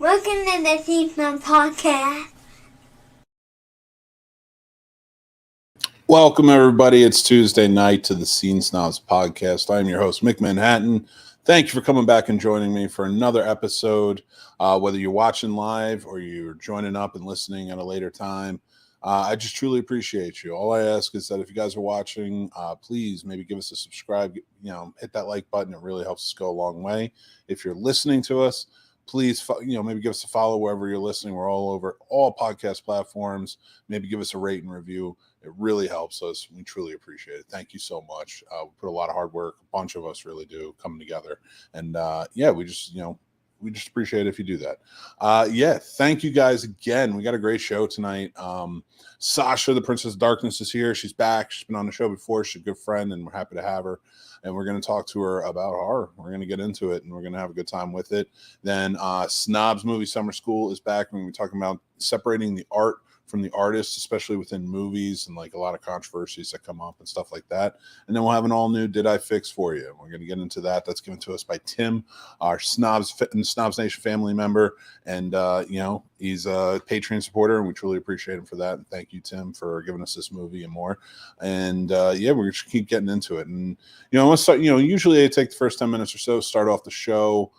Welcome to the Scene Snobs Podcast. Welcome, everybody. It's Tuesday night to the Scene Snobs Podcast. I'm your host, Mick Manhattan. Thank you for coming back and joining me for another episode. Whether you're watching live or you're joining up and listening at a later time, I just truly appreciate you. All I ask is that if you guys are watching, please maybe give us a subscribe. Hit that like button. It really helps us go a long way. If you're listening to us, please, maybe give us a follow wherever you're listening. We're all over all podcast platforms. Maybe give us a rate and review. It really helps us. We truly appreciate it. Thank you so much. We put a lot of hard work. A bunch of us really do coming together. And we just appreciate it if you do that. Thank you guys again. We got a great show tonight. Sasha, the Princess of Darkness, is here. She's back. She's been on the show before. She's a good friend, and we're happy to have her. And we're going to talk to her about horror. We're going to get into it, and we're going to have a good time with it. Then Snobs Movie Summer School is back. We're going to be talking about separating the art from the artists, especially within movies, and like a lot of controversies that come up and stuff like that. And then we'll have an all new Did I Fix for you. We're going to get into that. That's given to us by Tim, our Snobs Nation family member. And, he's a Patreon supporter, and we truly appreciate him for that. And thank you, Tim, for giving us this movie and more. And we're going to keep getting into it. And, let's start, usually I take the first 10 minutes or so, start off the show,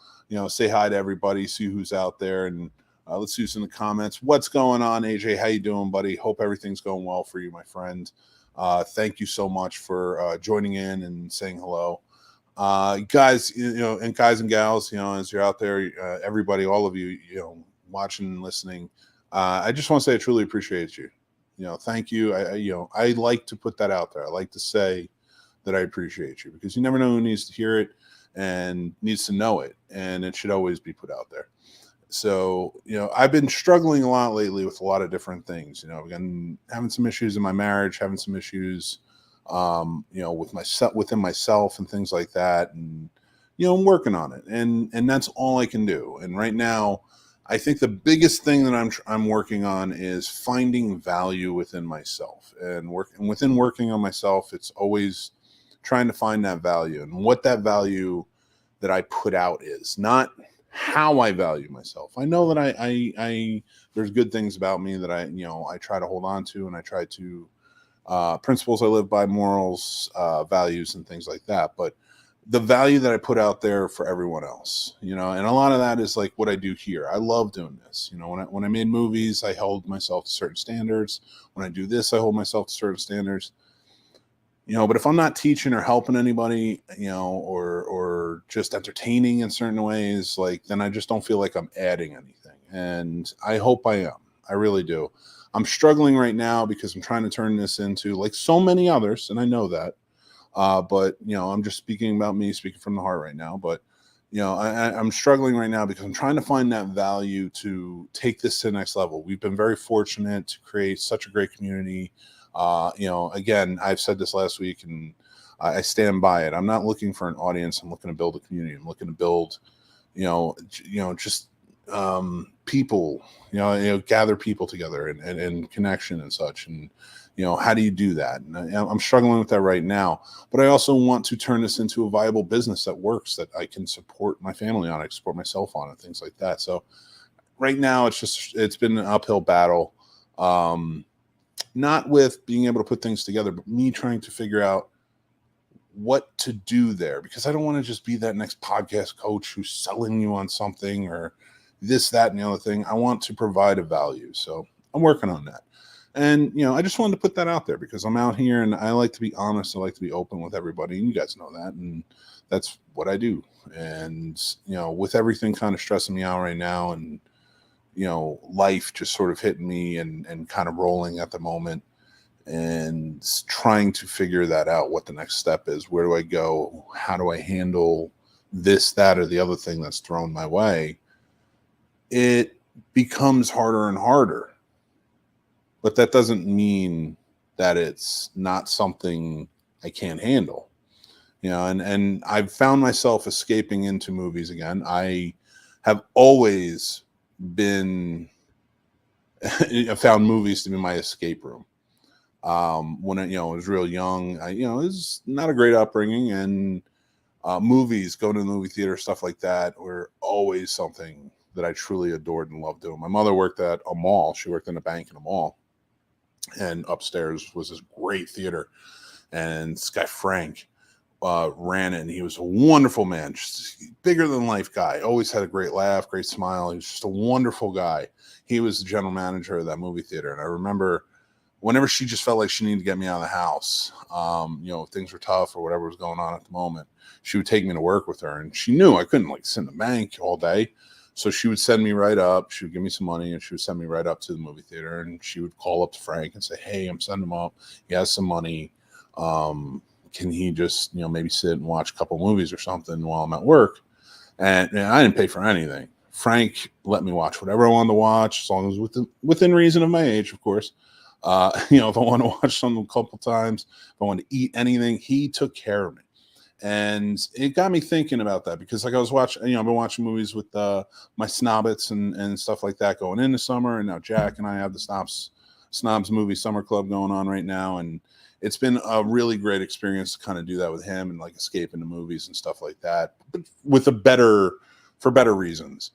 say hi to everybody, see who's out there, and let's see who's in the comments. What's going on, AJ? How you doing, buddy? Hope everything's going well for you, my friend. Thank you so much for joining in and saying hello. Guys, and guys and gals, as you're out there, everybody, all of you, watching and listening, I just want to say I truly appreciate you. Thank you. I like to put that out there. I like to say that I appreciate you, because you never know who needs to hear it and needs to know it, and it should always be put out there. So, I've been struggling a lot lately with a lot of different things. I've been having some issues in my marriage, having some issues, with myself, within myself, and things like that. And, I'm working on it, and that's all I can do. And right now, I think the biggest thing that I'm working on is finding value within myself, and working on myself. It's always trying to find that value, and what that value that I put out is, not how I value myself. I know that I there's good things about me that I try to hold on to, and I try to principles I live by, morals, values, and things like that. But the value that I put out there for everyone else, and a lot of that is like what I do here. I love doing this. When I made movies, I held myself to certain standards. When I do this, I hold myself to certain standards. But if I'm not teaching or helping anybody, or just entertaining in certain ways, then I just don't feel like I'm adding anything. And I hope I am. I really do. I'm struggling right now because I'm trying to turn this into, like so many others, and I know that. But I'm just speaking about me, speaking from the heart right now. But I'm struggling right now because I'm trying to find that value to take this to the next level. We've been very fortunate to create such a great community. Again, I've said this last week, and I stand by it. I'm not looking for an audience. I'm looking to build a community. I'm looking to build, just people, gather people together and connection and such. And, how do you do that? And I'm struggling with that right now. But I also want to turn this into a viable business that works, that I can support my family on, I can support myself on, and things like that. So right now, it's been an uphill battle. Not with being able to put things together, but me trying to figure out what to do there, because I don't want to just be that next podcast coach who's selling you on something or this, that, and the other thing. I want to provide a value. So I'm working on that. And, I just wanted to put that out there because I'm out here and I like to be honest. I like to be open with everybody. And you guys know that. And that's what I do. And, with everything kind of stressing me out right now, and life just sort of hitting me and kind of rolling at the moment, and trying to figure that out, what the next step is. Where do I go? How do I handle this, that, or the other thing that's thrown my way? It becomes harder and harder. But that doesn't mean that it's not something I can't handle. And I've found myself escaping into movies again. I have always been I found movies to be my escape room. When I was real young, it was not a great upbringing, and movies, going to the movie theater, stuff like that, were always something that I truly adored and loved doing. My mother worked at a mall. She worked in a bank in a mall. And upstairs was this great theater. And this guy, Frank, ran it. And he was a wonderful man, just bigger than life guy. Always had a great laugh, great smile. He was just a wonderful guy. He was the general manager of that movie theater. And I remember whenever she just felt like she needed to get me out of the house, if things were tough or whatever was going on at the moment, she would take me to work with her. And she knew I couldn't like sit in the bank all day. So she would send me right up. She would give me some money and she would send me right up to the movie theater. And she would call up to Frank and say, hey, I'm sending him up. He has some money. Can he just, maybe sit and watch a couple movies or something while I'm at work? And I didn't pay for anything. Frank let me watch whatever I wanted to watch, as long as within reason of my age, of course. If I want to watch something a couple times, if I want to eat anything, he took care of me. And it got me thinking about that because like I was watching, I've been watching movies with my Snobbits and stuff like that going into summer. And now Jack and I have the Snobs movie summer club going on right now. And it's been a really great experience to kind of do that with him and like escape into movies and stuff like that, but with for better reasons.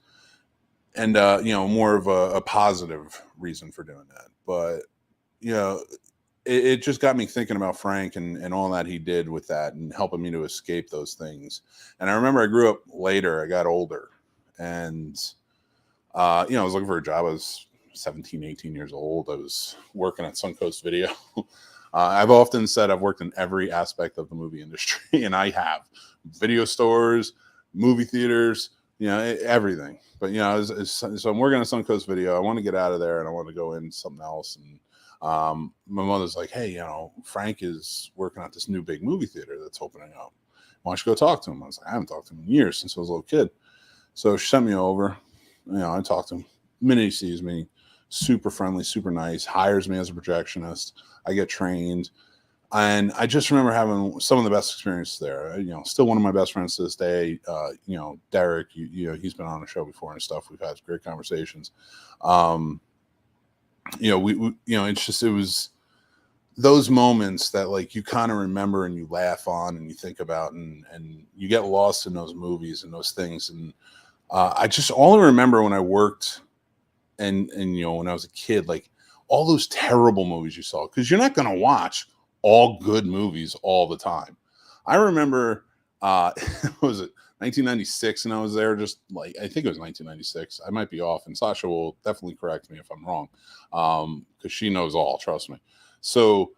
And, more of a positive reason for doing that. But, it just got me thinking about Frank and all that he did with that and helping me to escape those things. And I remember I grew up later, I got older and, I was looking for a job. I was 17, 18 years old. I was working at Suncoast Video. I've often said I've worked in every aspect of the movie industry and I have video stores, movie theaters, everything. But, so I'm working at Suncoast Video. I want to get out of there and I want to go into something else. And my mother's like, hey, Frank is working at this new big movie theater that's opening up. Why don't you go talk to him? I was like, I haven't talked to him in years since I was a little kid. So she sent me over. I talked to him. The minute he sees me, super friendly, super nice, hires me as a projectionist. I get trained. And I just remember having some of the best experiences there. Still one of my best friends to this day. Derek, he's been on the show before and stuff. We've had great conversations. It was those moments that like you kind of remember and you laugh on and you think about and you get lost in those movies and those things. And all I remember when I worked and when I was a kid, like all those terrible movies you saw, because you're not going to watch all good movies all the time. I remember, was it 1996 and I was there just like, I think it was 1996. I might be off and Sasha will definitely correct me if I'm wrong. Because she knows all, trust me. So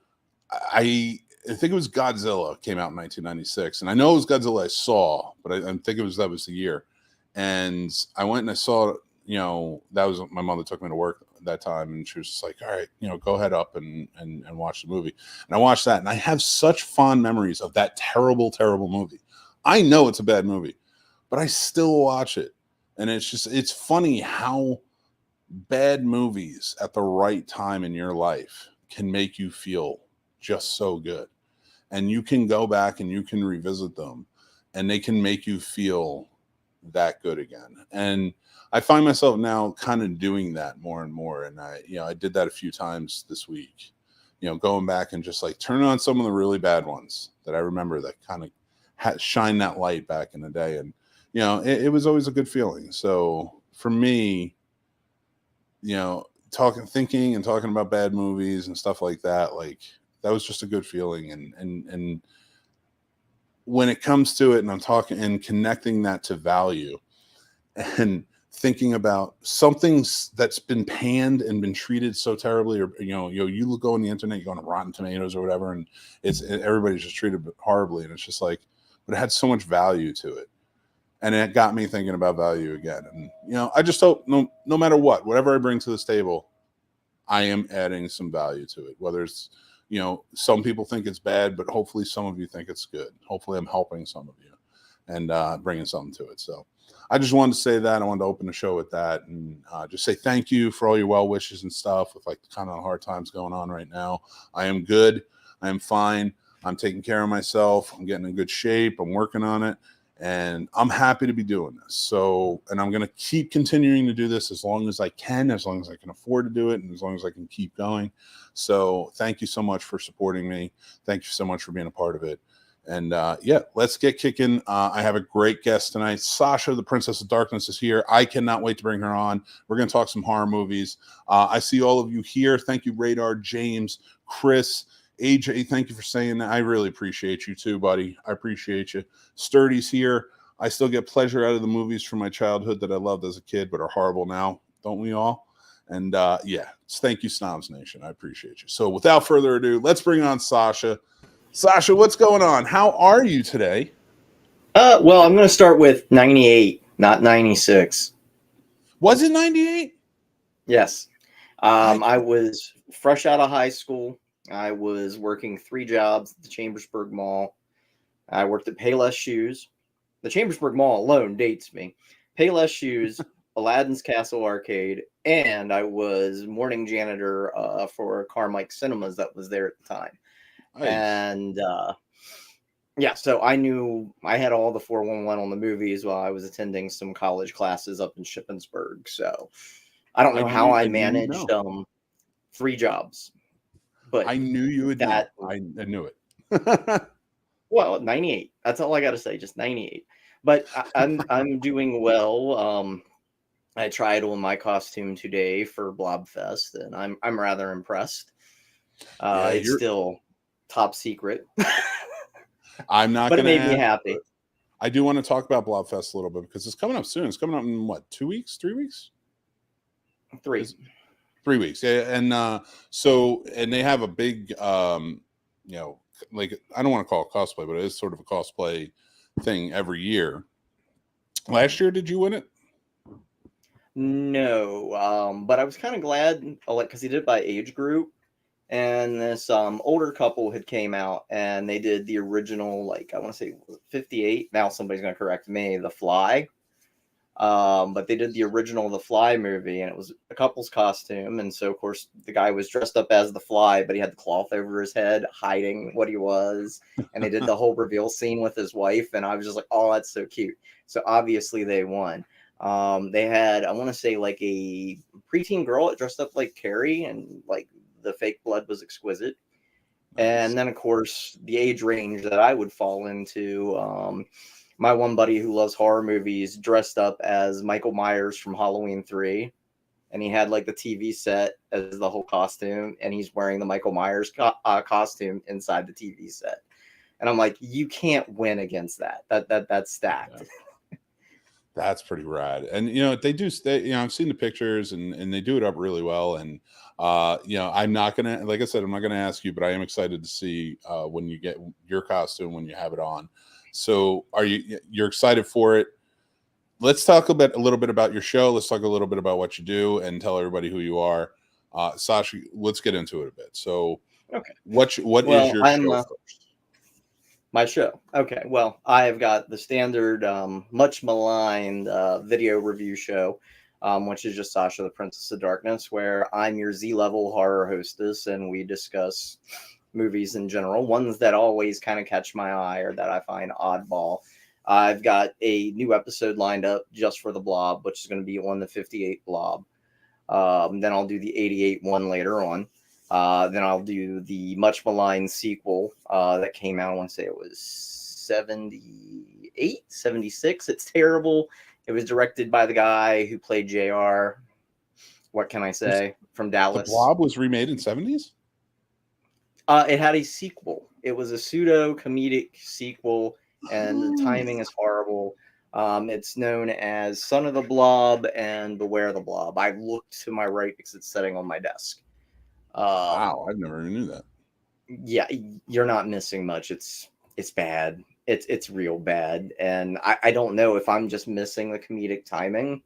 I think it was Godzilla came out in 1996 and I know it was Godzilla I saw, but I think that was the year. And I went and I saw, that was my mother took me to work that time and she was just like, all right, go head up and watch the movie. And I watched that and I have such fond memories of that terrible, terrible movie. I know it's a bad movie, but I still watch it. And it's funny how bad movies at the right time in your life can make you feel just so good. And you can go back and you can revisit them and they can make you feel that good again. And I find myself now kind of doing that more and more. And I did that a few times this week, going back and just like turning on some of the really bad ones that I remember that kind of shine that light back in the day. And, it was always a good feeling. So for me, thinking and talking about bad movies and stuff like that, like that was just a good feeling. And when it comes to it and I'm talking and connecting that to value and thinking about something that's been panned and been treated so terribly, or you go on the internet, you go on Rotten Tomatoes or whatever, and everybody's just treated horribly, and it's just like, but it had so much value to it, and it got me thinking about value again. And I just hope no matter whatever I bring to this table, I am adding some value to it. Whether it's some people think it's bad, but hopefully some of you think it's good. Hopefully I'm helping some of you and bringing something to it. So I just wanted to say that. I wanted to open the show with that and just say thank you for all your well wishes and stuff with like kind of hard times going on right now. I am good. I am fine. I'm taking care of myself. I'm getting in good shape. I'm working on it. And I'm happy to be doing this. So, and I'm going to keep continuing to do this as long as I can, as long as I can afford to do it, and as long as I can keep going. So thank you so much for supporting me. Thank you so much for being a part of it. And let's get kicking. I have a great guest tonight. Sasha, the Princess of Darkness, is here. I cannot wait to bring her on. We're going to talk some horror movies. I see all of you here. Thank you, Radar, James, Chris, AJ. Thank you for saying that. I really appreciate you too, buddy. I appreciate you. Sturdy's here. I still get pleasure out of the movies from my childhood that I loved as a kid, but are horrible now. Don't we all? And thank you, Snobs Nation. I appreciate you. So without further ado, let's bring on Sasha. Sasha, what's going on? How are you today? Well, I'm going to start with 98, not 96. Was it 98? Yes. I was fresh out of high school. I was working 3 jobs at the Chambersburg Mall. I worked at Payless Shoes. The Chambersburg Mall alone dates me. Payless Shoes, Aladdin's Castle Arcade, and I was morning janitor for Carmike Cinemas that was there at the time. Nice. And so I knew I had all the 411 on the movies while I was attending some college classes up in Shippensburg. So I don't know how I managed 3 jobs, but I knew you would. That I knew it. Well, 98. That's all I got to say. Just 98. But I'm doing well. I tried on my costume today for Blobfest, and I'm rather impressed. It's still top secret. I'm not. But it made me happy. I do want to talk about Blobfest a little bit because it's coming up soon. It's coming up in what, 2 weeks, 3 weeks? 3 weeks. Yeah, and and they have a big, like, I don't want to call it cosplay, but it is sort of a cosplay thing every year. Last year, did you win it? No, but I was kind of glad, because he did it by age group. And this older couple had came out and they did the original, I want to say 58. Now somebody's going to correct me, The Fly. But they did the original The Fly movie, and it was a couple's costume. And so, of course, the guy was dressed up as the Fly, but he had the cloth over his head, hiding what he was. And they did the whole reveal scene with his wife. And I was just like, oh, that's so cute. So obviously they won. They had, I want to say, a preteen girl that dressed up like Carrie, and the fake blood was exquisite. Nice. And then, of course, the age range that I would fall into, my one buddy who loves horror movies dressed up as Michael Myers from Halloween 3. And he had the TV set as the whole costume, and he's wearing the Michael Myers costume inside the TV set. And I'm like, you can't win against that. That's stacked. Yeah. That's pretty rad. And, they do, I've seen the pictures and they do it up really well. And, I'm not going to, like I said, I'm not going to ask you, but I am excited to see when you get your costume, when you have it on. So you're excited for it? Let's talk a little bit about your show. Let's talk a little bit about what you do and tell everybody who you are. Sasha, let's get into it a bit. So okay. What is your show first? My show. Okay. Well, I've got the standard, much maligned video review show, which is just Sasha, the Princess of Darkness, where I'm your Z-level horror hostess, and we discuss movies in general, ones that always kind of catch my eye or that I find oddball. I've got a new episode lined up just for the Blob, which is going to be on the 58 Blob. Then I'll do the 88 one later on. Then I'll do the much maligned sequel that came out. I want to say it was 78, 76. It's terrible. It was directed by the guy who played JR. What can I say? From Dallas. The Blob was remade in 70s? It had a sequel. It was a pseudo-comedic sequel, and the timing is horrible. It's known as Son of the Blob and Beware the Blob. I looked to my right because it's sitting on my desk. Wow, I've never even knew that. Yeah, you're not missing much. It's bad. It's real bad. And I don't know if I'm just missing the comedic timing,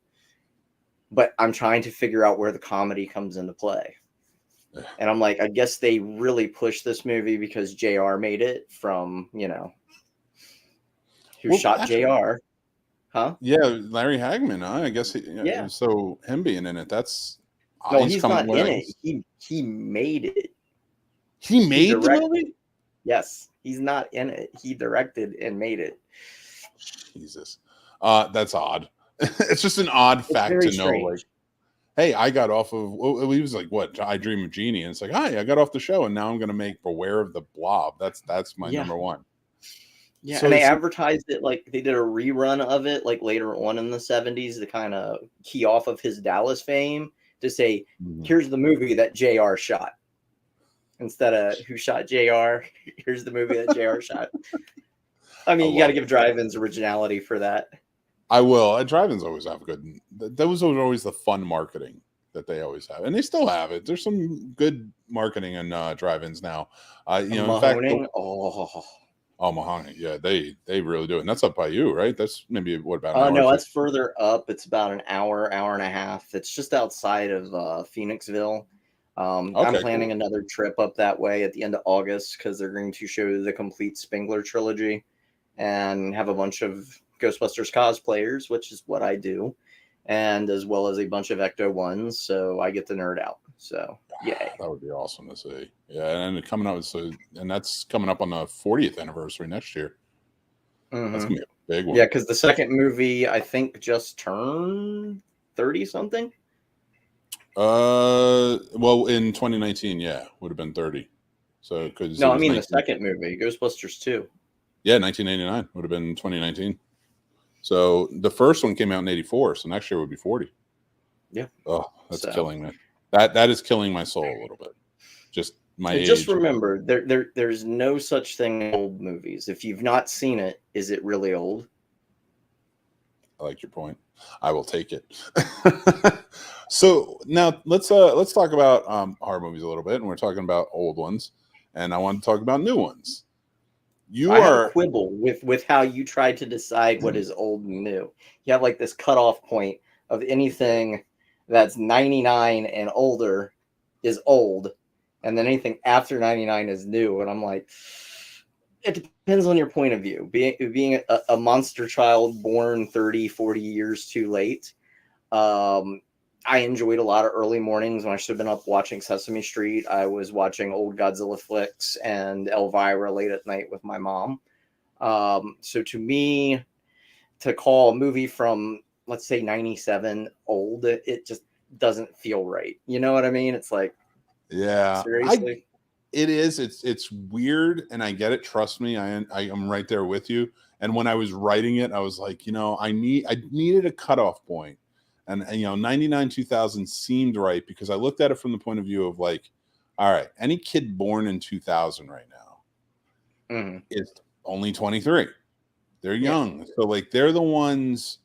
but I'm trying to figure out where the comedy comes into play. And I'm like, I guess they really pushed this movie because JR made it from, who shot JR. Huh? Yeah, Larry Hagman. I guess. Yeah. So him being in it, that's. No, he's not in it. He made it. He made the movie? Yes, he's not in it. He directed and made it. Jesus. That's odd. It's just an odd fact to know. Strange. Hey, I got off of, he was like, what, I Dream of Jeannie. And it's like, hi, I got off the show and now I'm going to make Beware of the Blob. That's my number one. Yeah, So and they it's advertised it like they did a rerun of it like later on in the 70s to kind of key off of his Dallas fame to say, Mhm. here's the movie that JR shot. Instead of who shot JR, here's the movie that JR shot. I I mean, you got to love give it. drive-ins originality for that. I will. Drive-ins always have good. Those are always the fun marketing that they always have, and they still have it. There's some good marketing in drive-ins now. In fact, Mahoning, oh. oh, Mahoney, yeah, they really do it. And that's up by you, right? That's maybe what about an hour or No, two? that's further up. It's about an hour, hour and a half. It's just outside of Phoenixville. I'm Okay, planning cool. another trip up that way at the end of August because they're going to show the complete Spengler trilogy and have a bunch of Ghostbusters cosplayers, which is what I do, and as well as a bunch of Ecto ones. So I get to nerd out. So yay. That would be awesome to see. Yeah, and coming up, and that's coming up on the 40th anniversary next year. That's Mm-hmm. gonna be a big one. Yeah, because the second movie I think just turned 30 something. Well, in 2019, yeah, would have been 30. So because it No, I was mean the 19, second movie, Ghostbusters 2. yeah, 1989 would have been 2019. So the first one came out in 84, so next year would be 40. Yeah. Oh, that's So killing me. That is killing my soul a little bit. Just my and just age. remember, there's no such thing as old movies. If you've not seen it, is it really old? I like your point. I will take it. So now let's talk about horror movies a little bit, and we're talking about old ones, and I want to talk about new ones. You I have a are quibble with how you try to decide what is old and new. You have like this cutoff point of anything that's 99 and older is old, and then anything after 99 is new. And I'm like, it depends on your point of view. Being a monster child born 30, 40 years too late, I enjoyed a lot of early mornings when I should have been up watching Sesame Street. I was watching old Godzilla flicks and Elvira late at night with my mom. So to me, to call a movie from, let's say, 97 old, it just doesn't feel right. You know what I mean? It's like, yeah. seriously? It is. It's weird, and I get it. Trust me, I am right there with you. And when I was writing it, I was like, I needed a cutoff point, and 99 2000 seemed right because I looked at it from the point of view of like, all right, any kid born in 2000 right now Mm-hmm. is only 23. They're Yeah. young, so like they're the ones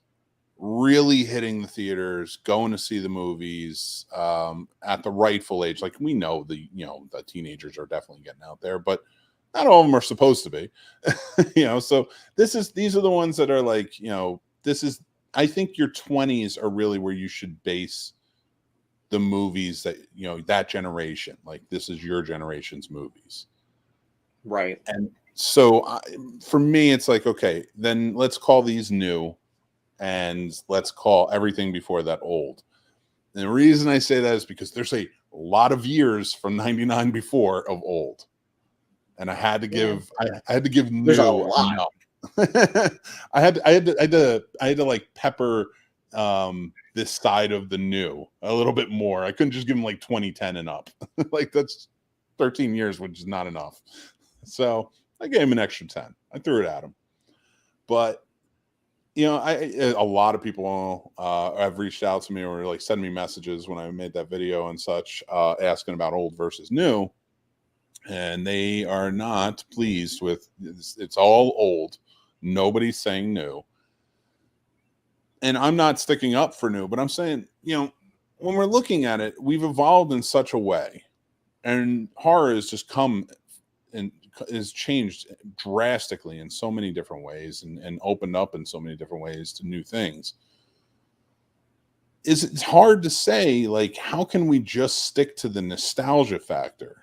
really hitting the theaters, going to see the movies at the rightful age. Like we know the teenagers are definitely getting out there, but not all of them are supposed to be. So these are the ones that are like, this is, I think your 20s are really where you should base the movies that, that generation, like this is your generation's movies. Right. And so for me, it's like, okay, then let's call these new and let's call everything before that old. And the reason I say that is because there's a lot of years from 99 before of old. And I had to give I had to give There's a new lot. enough. I had to like pepper this side of the new a little bit more. I couldn't just give him like 2010 and up. Like that's 13 years, which is not enough. So I gave him an extra 10. I threw it at him. But a lot of people have reached out to me or like send me messages when I made that video and such, asking about old versus new, and they are not pleased with it's all old. Nobody's saying new, and I'm not sticking up for new, but I'm saying when we're looking at it, we've evolved in such a way, and horror has just come and is changed drastically in so many different ways and opened up in so many different ways to new things. It's hard to say, like, how can we just stick to the nostalgia factor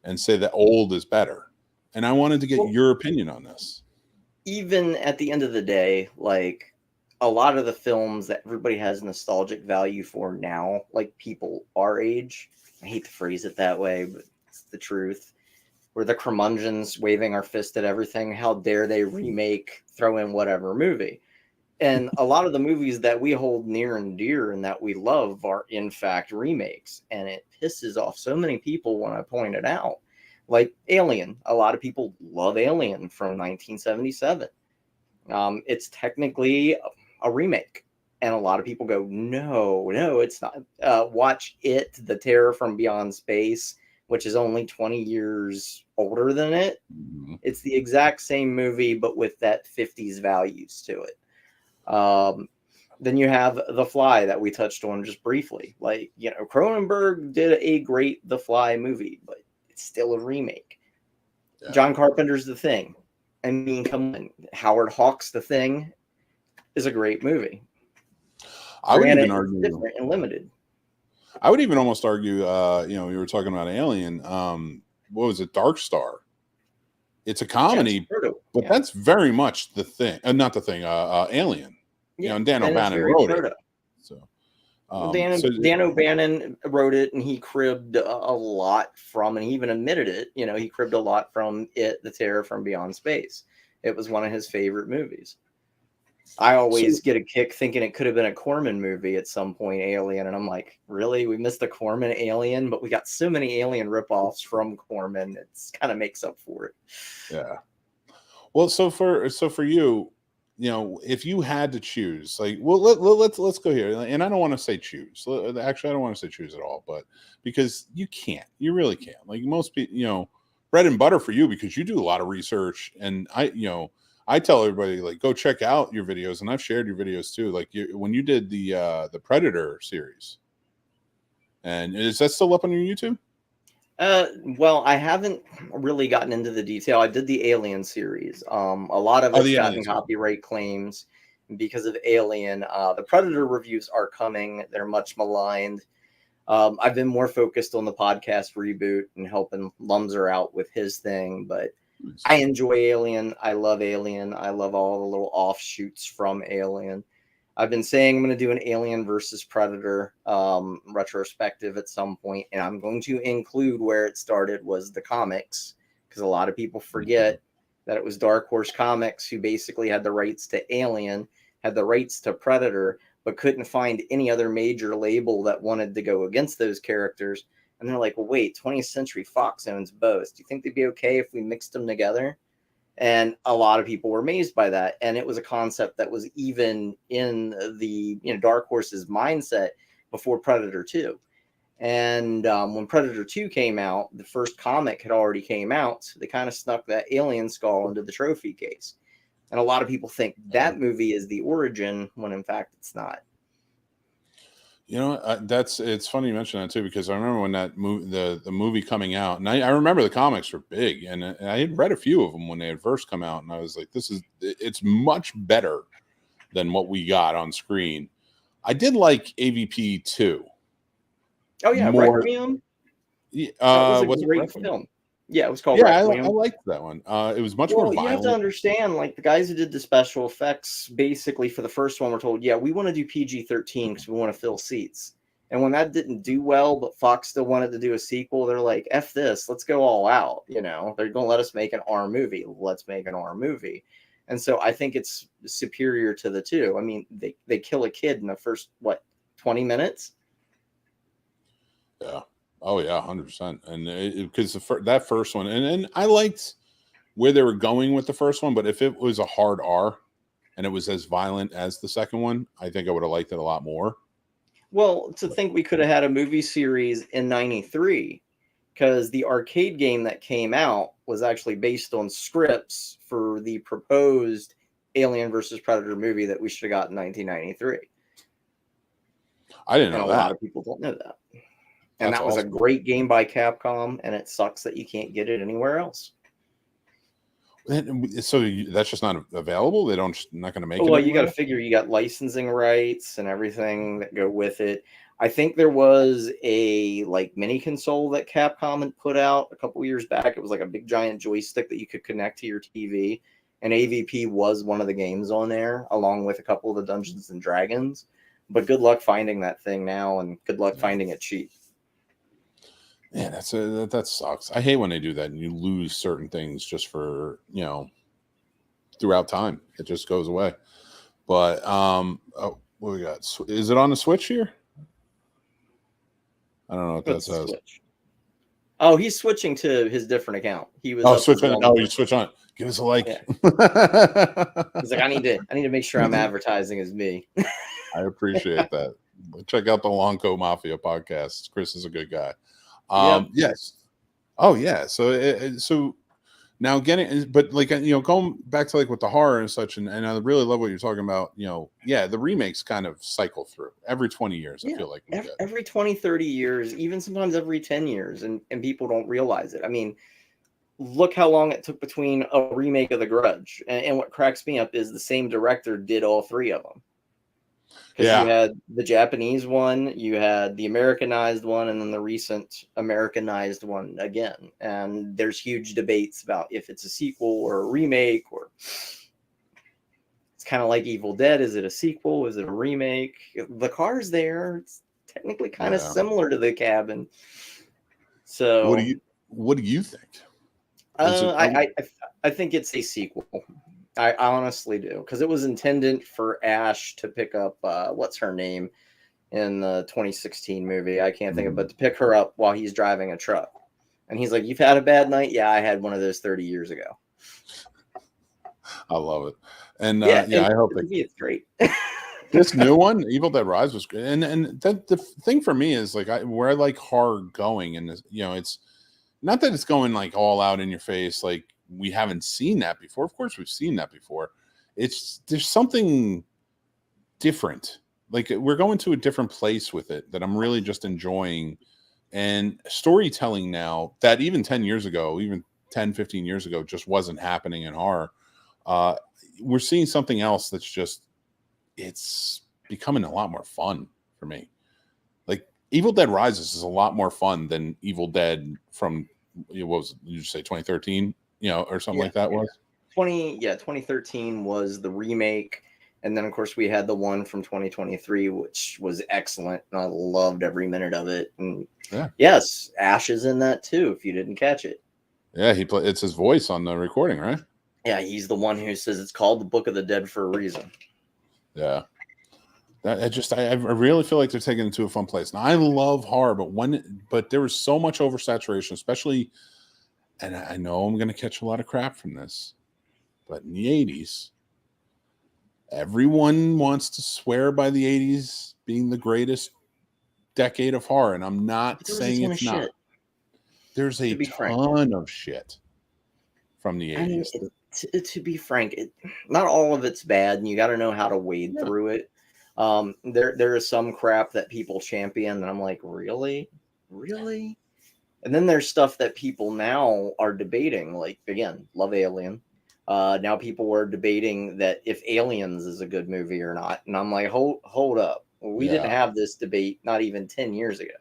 and say that old is better? And I wanted to get your opinion on this. Even at the end of the day, like a lot of the films that everybody has nostalgic value for now, like people our age, I hate to phrase it that way, but it's the truth. We're the curmudgeons waving our fist at everything. How dare they remake, throw in whatever movie? And a lot of the movies that we hold near and dear and that we love are in fact remakes. And it pisses off so many people when I point it out. Like Alien. A lot of people love Alien from 1977. It's technically a remake. And a lot of people go, no, it's not. Watch It, The Terror from Beyond Space, which is only 20 years older than it. Mhm. It's the exact same movie, but with that 50s values to it. Then you have The Fly that we touched on just briefly. Like, Cronenberg did a great The Fly movie, but it's still a remake. Yeah. John Carpenter's The Thing. I mean, come on. Howard Hawks' The Thing is a great movie. I would even Granted, argue it's different and limited. I would even almost argue, we were talking about Alien. What was it? Dark Star. It's a comedy, but that's very much the thing. Not the thing. Alien. Yeah, and Dan and it's O'Bannon very wrote proto. it. So, Dan O'Bannon wrote it, and he cribbed a lot from, and he even admitted it. He cribbed a lot from It, The Terror from Beyond Space. It was one of his favorite movies. I always get a kick thinking it could have been a Corman movie at some point, Alien, and I'm like, really? We missed the Corman Alien, but we got so many Alien ripoffs from Corman, it's kind of makes up for it. Yeah. Well, so for you, if you had to choose, like, well, let's go here, and I don't want to say choose. Actually, I don't want to say choose at all, but because you really can't. Like most people, bread and butter for you because you do a lot of research, and I tell everybody, like, go check out your videos, and I've shared your videos too. Like when you did the Predator series, and is that still up on your YouTube? Well, I haven't really gotten into the detail. I did the Alien series. A lot of it's gotten copyright claims because of Alien. The Predator reviews are coming. They're much maligned. I've been more focused on the podcast reboot and helping Lumser out with his thing, but I enjoy Alien. I love Alien. I love all the little offshoots from Alien. I've been saying I'm going to do an Alien versus Predator retrospective at some point, and I'm going to include where it started was the comics, because a lot of people forget that it was Dark Horse Comics who basically had the rights to Alien, had the rights to Predator, but couldn't find any other major label that wanted to go against those characters. And they're like, well, wait, 20th Century Fox owns both. Do you think they'd be okay if we mixed them together? And a lot of people were amazed by that. And it was a concept that was even in the Dark Horse's mindset before Predator 2. And when Predator 2 came out, the first comic had already came out. So they kind of snuck that alien skull into the trophy case. And a lot of people think that movie is the origin, when in fact it's not. It's funny you mention that too, because I remember when that movie, the movie coming out, and I remember the comics were big, and I had read a few of them when they had first come out, and I was like, it's much better than what we got on screen. I did like AVP 2. Oh yeah, Requiem. That was a great film. Yeah, it was called Requiem. I liked that one. It was much more violent. You have to understand, like, the guys who did the special effects, basically, for the first one were told, yeah, we want to do PG-13 because we want to fill seats. And when that didn't do well, but Fox still wanted to do a sequel, they're like, F this, let's go all out. They're going to let us make an R movie. Let's make an R movie. And so I think it's superior to the two. I mean, they kill a kid in the first, 20 minutes? Yeah. Oh yeah, 100%. And because that first one, and I liked where they were going with the first one, but if it was a hard R and it was as violent as the second one, I think I would have liked it a lot more. Well, to think we could have had a movie series in '93, because the arcade game that came out was actually based on scripts for the proposed Alien versus Predator movie that we should have got in 1993. I didn't know that. A lot of people don't know that. And that was awesome. A great game by Capcom, and it sucks that you can't get it anywhere else. So that's just not available? They're not going to make it? Well, you got to figure you got licensing rights and everything that go with it. I think there was a mini console that Capcom had put out a couple years back. It was like a big giant joystick that you could connect to your TV, and AVP was one of the games on there, along with a couple of the Dungeons and Dragons. But good luck finding that thing now, and good luck finding it cheap. Yeah, that sucks. I hate when they do that and you lose certain things just for, throughout time. It just goes away. But what we got? Is it on the Switch here? I don't know what that says. Switch. Oh, he's switching to his different account. He was Oh, up switch as on. one Oh, you person. switch on. Give us a like. Yeah. He's like, I need to make sure I'm advertising as me. I appreciate that. Check out the Lonco Mafia podcast. Chris is a good guy. Yep. Yes. Oh yeah. So now getting, but like, going back to like with the horror and such, and I really love what you're talking about. Yeah, the remakes kind of cycle through every 20 years. I Yeah. feel like we get. Every 20, 30 years, even sometimes every 10 years, and people don't realize it. I mean, look how long it took between a remake of The Grudge. And what cracks me up is the same director did all three of them. Because you had the Japanese one, you had the Americanized one, and then the recent Americanized one again. And there's huge debates about if it's a sequel or a remake, or it's kind of like Evil Dead. Is it a sequel? Is it a remake? The car's there. It's technically kind of similar to The Cabin. So what do you think? I think it's a sequel. I honestly do, because it was intended for Ash to pick up what's her name in the 2016 movie. I can't think of it, but to pick her up while he's driving a truck. And he's like, "You've had a bad night?" "Yeah, I had one of those 30 years ago." I love it. And I hope it's great. This new one, Evil Dead Rise, was great. And that the thing for me is like where I like horror going, and it's not that it's going like all out in your face, like we haven't seen that before. Of course, we've seen that before. There's something different. Like we're going to a different place with it that I'm really just enjoying. And storytelling now that even 10 years ago, even 10, 15 years ago, just wasn't happening in horror. We're seeing something else that's just, it's becoming a lot more fun for me. Like Evil Dead Rises is a lot more fun than Evil Dead from, what was it, you say 2013, or something like that was? 2013 was the remake. And then, of course, we had the one from 2023, which was excellent. And I loved every minute of it. And yes, Ash is in that too, if you didn't catch it. Yeah, it's his voice on the recording, right? Yeah, he's the one who says it's called the Book of the Dead for a reason. Yeah. I really feel like they're taking it to a fun place. Now, I love horror, but there was so much oversaturation, especially, and I know I'm going to catch a lot of crap from this, but in the 80s, everyone wants to swear by the 80s being the greatest decade of horror, and I'm not saying it's not. Shit. There's a ton of shit from the 80s. To be frank, not all of it's bad, and you got to know how to wade through it. There is some crap that people champion, and I'm like, really? And then there's stuff that people now are debating, like, again, love Alien. Now people are debating that if Aliens is a good movie or not, and I'm like, hold up, we didn't have this debate not even 10 years ago,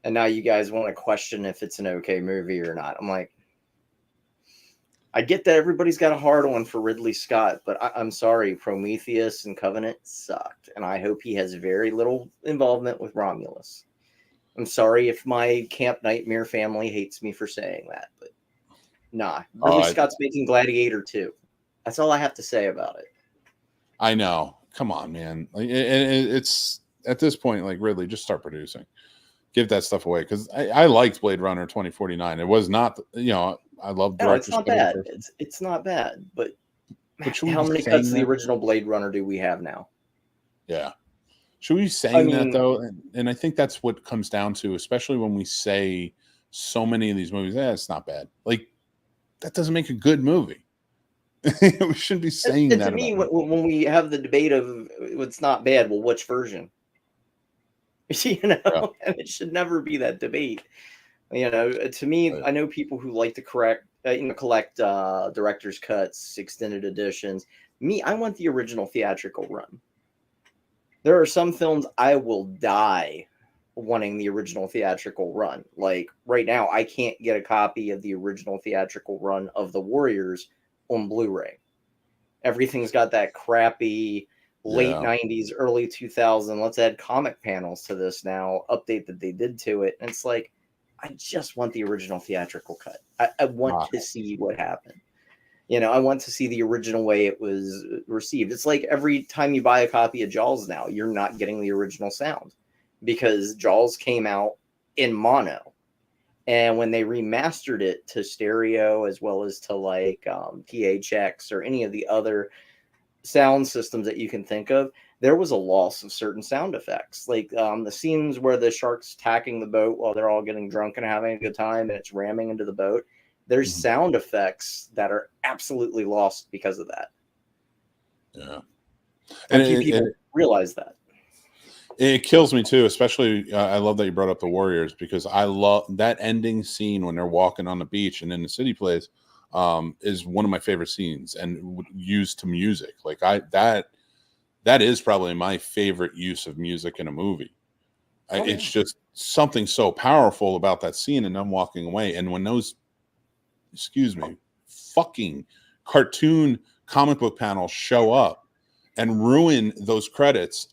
and now you guys want to question if it's an okay movie or not. I'm like, I get that everybody's got a hard one for Ridley Scott, but I'm sorry, Prometheus and Covenant sucked, and I hope he has very little involvement with Romulus. I'm sorry if my Camp Nightmare family hates me for saying that, but nah, Ridley Scott's making Gladiator 2. That's all I have to say about it. I know. Come on, man. Like, it's at this point, like, Ridley, just start producing. Give that stuff away, because I liked Blade Runner 2049. It was not, I love director's cut. It's not bad. It's not bad, but how many cuts of the original Blade Runner do we have now? Yeah. Should we be saying that, though? And I think that's what comes down to, especially when we say so many of these movies, it's not bad. Like, that doesn't make a good movie. We shouldn't be saying that. To me, when we have the debate of it's not bad, well, which version? And it should never be that debate. To me, I know people who like to collect director's cuts, extended editions. Me, I want the original theatrical run. There are some films I will die wanting the original theatrical run. Like right now, I can't get a copy of the original theatrical run of The Warriors on Blu-ray. Everything's got that crappy late 90s, early 2000s. Let's add comic panels to this now, update that they did to it. And it's like, I just want the original theatrical cut. I want to see what happened. I want to see the original way it was received. It's like every time you buy a copy of Jaws now, you're not getting the original sound, because Jaws came out in mono. And when they remastered it to stereo as well as to like PHX or any of the other sound systems that you can think of, there was a loss of certain sound effects. Like the scenes where the shark's attacking the boat while they're all getting drunk and having a good time and it's ramming into the boat, there's sound effects that are absolutely lost because of that. Yeah. And few people realize that. It kills me too, especially I love that you brought up the Warriors, because I love that ending scene when they're walking on the beach and then the city plays is one of my favorite scenes, and used to music. Like that is probably my favorite use of music in a movie. It's just something so powerful about that scene and them walking away. And when those, fucking cartoon comic book panels show up and ruin those credits,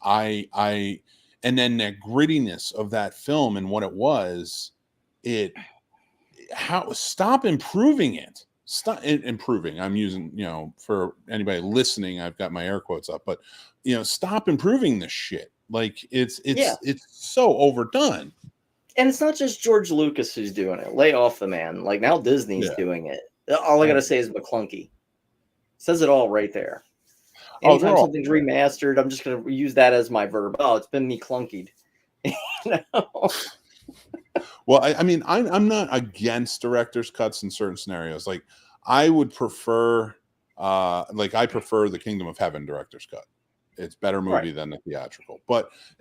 and then the grittiness of that film and what it was, stop improving it. Stop improving. I'm using, for anybody listening, I've got my air quotes up, but stop improving this shit. Like it's so overdone. And it's not just George Lucas who's doing it. Lay off the man. Like now Disney's doing it. All I gotta say is McClunky. Says it all right there. Anytime something's remastered, I'm just going to use that as my verb. Oh, it's been me clunkied. Well, I mean, I'm not against director's cuts in certain scenarios. Like I would prefer, I prefer the Kingdom of Heaven director's cut. It's better movie than the theatrical,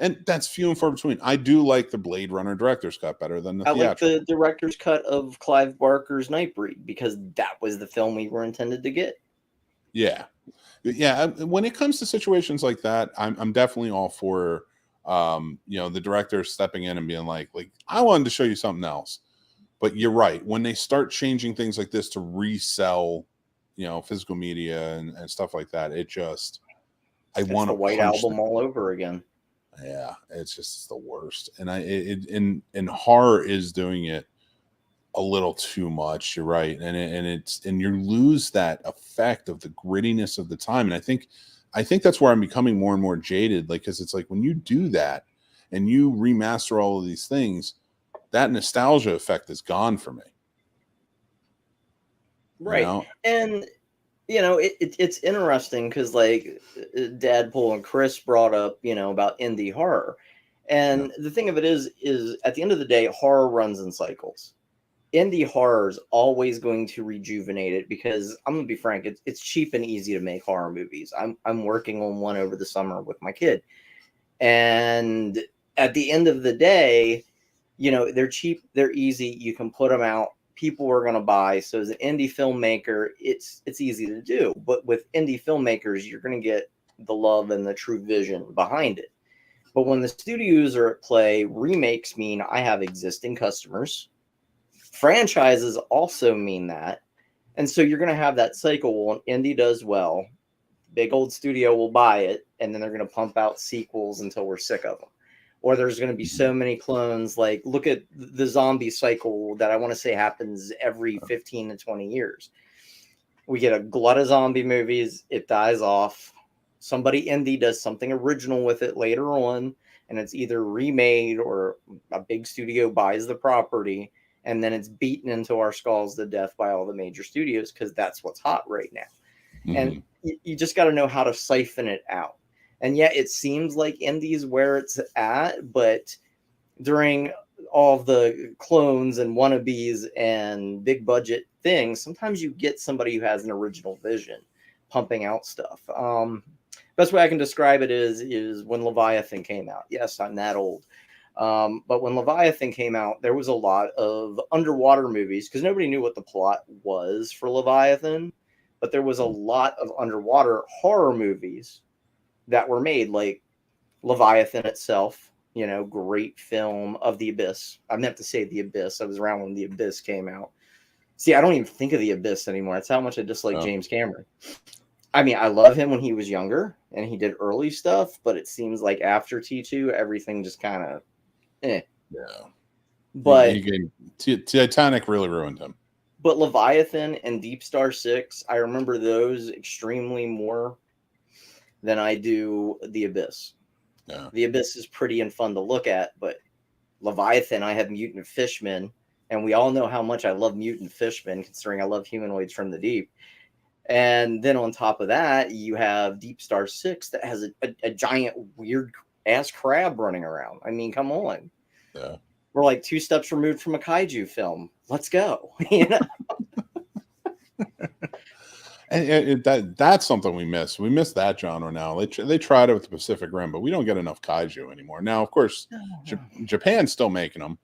and that's few and far between. I do like the Blade Runner director's cut better than the theatrical. I like the director's cut of Clive Barker's Nightbreed because that was the film we were intended to get. Yeah. When it comes to situations like that, I'm definitely all for, the director stepping in and being like, I wanted to show you something else. But you're right. When they start changing things like this to resell, physical media and stuff like that, I want the White Album all over again. Yeah, it's the worst. And horror is doing it a little too much. You're right. And you lose that effect of the grittiness of the time. And I think that's where I'm becoming more and more jaded. Like, cause it's like when you do that and you remaster all of these things, that nostalgia effect is gone for me. Right. And it's interesting because like Dadpool and Chris brought up, about indie horror. And the thing of it is at the end of the day, horror runs in cycles. Indie horror is always going to rejuvenate it because I'm gonna be frank, it's cheap and easy to make horror movies. I'm working on one over the summer with my kid, and at the end of the day, they're cheap, they're easy, you can put them out, people are gonna buy. So as an indie filmmaker, it's easy to do. But with indie filmmakers, you're gonna get the love and the true vision behind it. But when the studios are at play, remakes mean I have existing customers. Franchises also mean that. And so you're going to have that cycle. When indie does well, big old studio will buy it, and then they're going to pump out sequels until we're sick of them. Or there's going to be so many clones. Like, look at the zombie cycle that I want to say happens every 15 to 20 years. We get a glut of zombie movies. It dies off. Somebody indie does something original with it later on, and it's either remade or a big studio buys the property. And then it's beaten into our skulls to death by all the major studios because that's what's hot right now. Mm-hmm. And you just got to know how to siphon it out. And yet it seems like indie's where it's at, but during all the clones and wannabes and big budget things, sometimes you get somebody who has an original vision pumping out stuff. Best way I can describe it is when Leviathan came out. Yes, I'm that old. But when Leviathan came out, there was a lot of underwater movies because nobody knew what the plot was for Leviathan, but there was a lot of underwater horror movies that were made, like Leviathan itself, great film of The Abyss. I meant to say The Abyss. I was around when The Abyss came out. See, I don't even think of The Abyss anymore. That's how much I dislike James Cameron. I mean, I love him when he was younger and he did early stuff, but it seems like after T2, everything just kind of Yeah. But Titanic really ruined him. But Leviathan and Deep Star 6, I remember those extremely more than I do The Abyss. Yeah. The Abyss is pretty and fun to look at, but Leviathan, I have mutant fishmen And we all know how much I love mutant fishmen, considering I love humanoids from the deep. And then on top of that, you have Deep Star 6 that has a giant weird ass crab running around. I mean, come on. Yeah. We're like 2 steps removed from a kaiju film. Let's go. You know? And that's something we miss. We miss that genre now. They tried it with the Pacific Rim, but we don't get enough kaiju anymore. Now, of course, Japan's still making them,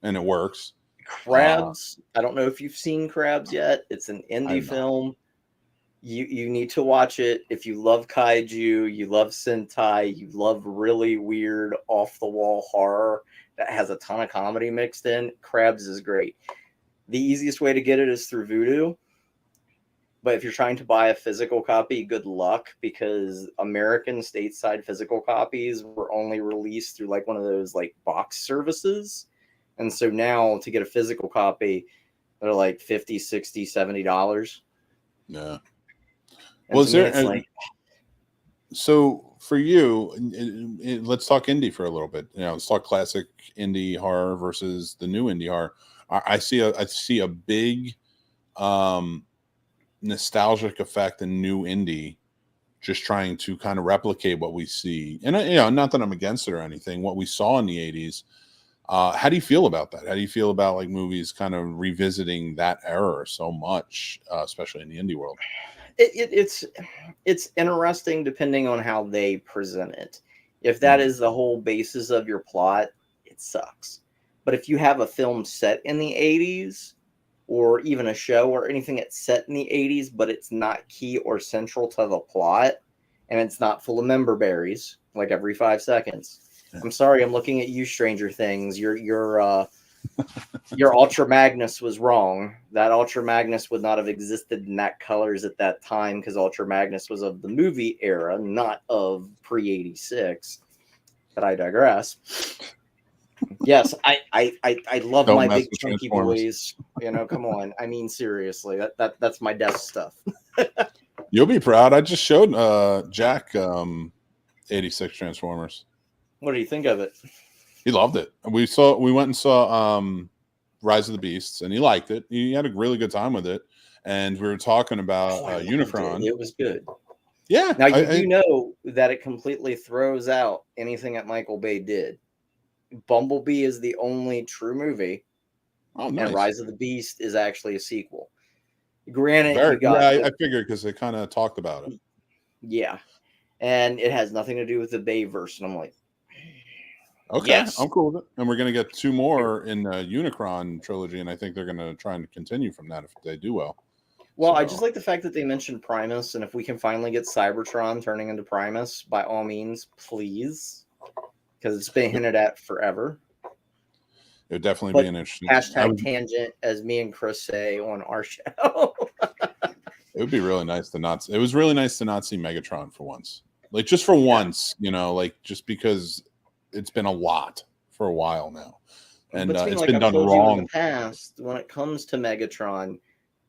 and it works. Crabs. I don't know if you've seen Crabs yet. It's an indie film. You need to watch it if you love kaiju, you love Sentai, you love really weird off the wall horror that has a ton of comedy mixed in. Crabs is great. The easiest way to get it is through Vudu. But if you're trying to buy a physical copy, good luck, because American stateside physical copies were only released through like one of those like box services. And so now to get a physical copy, they're like $50, $60, $70. Yeah. And Was there like, so for you, let's talk indie for a little bit. Let's talk classic indie horror versus the new indie horror. I see a big nostalgic effect in new indie, just trying to kind of replicate what we see. And not that I'm against it or anything, what we saw in the 80s. How do you feel about that? How do you feel about like movies kind of revisiting that era so much, especially in the indie world? It's interesting depending on how they present it. If that is the whole basis of your plot, it sucks. But if you have a film set in the 80s, or even a show or anything that's set in the 80s, but it's not key or central to the plot, and it's not full of member berries like every 5 seconds. I'm sorry, I'm looking at you, Stranger Things. Your Ultra Magnus was wrong. That Ultra Magnus would not have existed in that colors at that time, because Ultra Magnus was of the movie era, not of pre-86. But I digress. Yes, I love my big chunky boys. Come on. I mean, seriously, that's my desk stuff. You'll be proud. I just showed Jack 86 Transformers. What do you think of it? He loved it. We went and saw Rise of the Beasts, and he liked it. He had a really good time with it. And we were talking about Unicron. It was good. Yeah. Now you know that it completely throws out anything that Michael Bay did. Bumblebee is the only true movie. Oh, nice. And Rise of the Beast is actually a sequel. Granted, I figured, because they kind of talked about it. Yeah. And it has nothing to do with the Bay verse. And I'm like, okay, yes. I'm cool with it. And we're going to get 2 more in the Unicron trilogy, and I think they're going to try and continue from that if they do well. Well, I just like the fact that they mentioned Primus, and if we can finally get Cybertron turning into Primus, by all means, please, because it's been hinted at forever. It would definitely be an interesting tangent, as me and Chris say on our show. It would be really nice to not. It was really nice to not see Megatron for once, like just for once, like just because it's been a lot for a while now, and it's been done wrong in the past. When it comes to Megatron,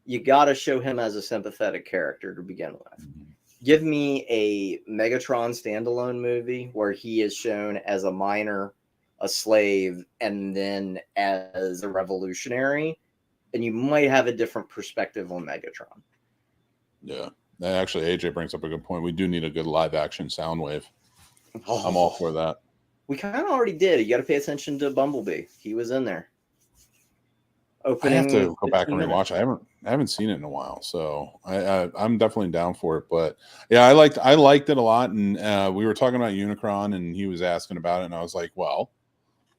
you got to show him as a sympathetic character to begin with. Mm-hmm. Give me a Megatron standalone movie where he is shown as a miner, a slave, and then as a revolutionary, and you might have a different perspective on Megatron. Yeah. Actually, AJ brings up a good point. We do need a good live action Soundwave. Oh. I'm all for that. We kind of already did. You got to pay attention to Bumblebee. He was in there. I have to go back and rewatch. I haven't seen it in a while, so I'm definitely down for it. But yeah, I liked it a lot, and we were talking about Unicron, and he was asking about it, and I was like, well,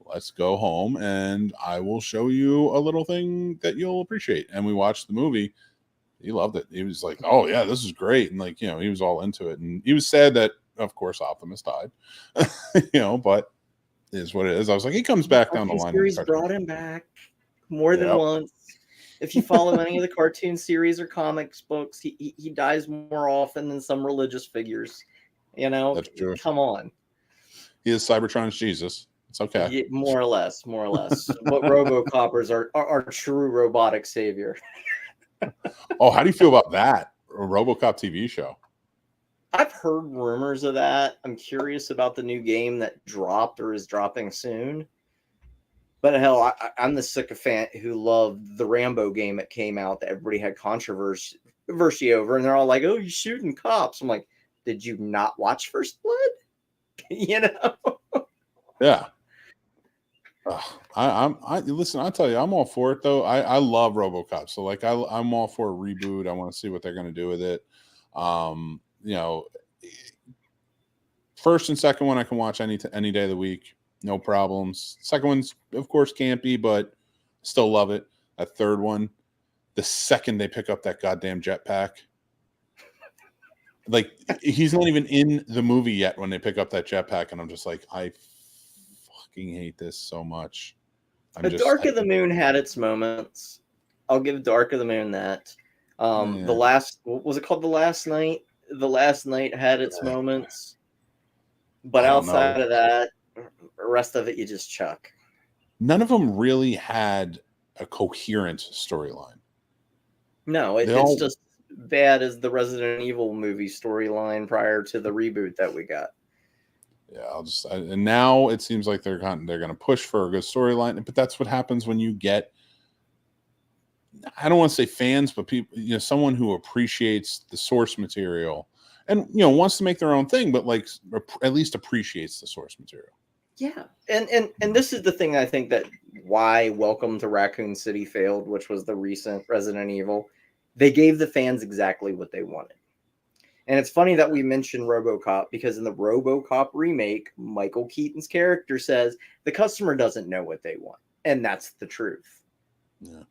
let's go home, and I will show you a little thing that you'll appreciate. And we watched the movie. He loved it. He was like, oh yeah, this is great, and like, he was all into it, and he was sad that, of course, Optimus died. But it is what it is. I was like, he comes back down the line. Series brought him back more than once. If you follow any of the cartoon series or comics books, he dies more often than some religious figures. That's true. Come on. He is Cybertron's Jesus. It's okay. Yeah, more or less. But Robocoppers are true robotic savior. Oh, how do you feel about that? A RoboCop TV show? I've heard rumors of that. I'm curious about the new game that dropped or is dropping soon. But hell, I'm the sycophant who loved the Rambo game that came out that everybody had controversy over, and they're all like, "Oh, you're shooting cops." I'm like, "Did you not watch First Blood?" You know? Yeah. I listen. I tell you, I'm all for it though. I love RoboCop, so like I'm all for a reboot. I want to see what they're going to do with it. You know, first and second one I can watch any day of the week, no problems. Second one's of course campy, but still love it. That third one, the second they pick up that goddamn jetpack, like he's not even in the movie yet when they pick up that jetpack, and I'm just like, I fucking hate this so much. Dark of the Moon had its moments. I'll give Dark of the Moon that. The last, what was it called? The Last Night. The Last Night had its moments, but outside of that, the rest of it you just chuck. None of them really had a coherent storyline. No, it's just bad as the Resident Evil movie storyline prior to the reboot that we got. Yeah, and now it seems like they're going to push for a good storyline, but that's what happens when you get, I don't want to say fans, but people, someone who appreciates the source material and wants to make their own thing, but like at least appreciates the source material. Yeah, and this is the thing I think that why Welcome to Raccoon City failed, which was the recent Resident Evil. They gave the fans exactly what they wanted. And it's funny that we mentioned RoboCop because in the RoboCop remake, Michael Keaton's character says the customer doesn't know what they want. And that's the truth. Yeah.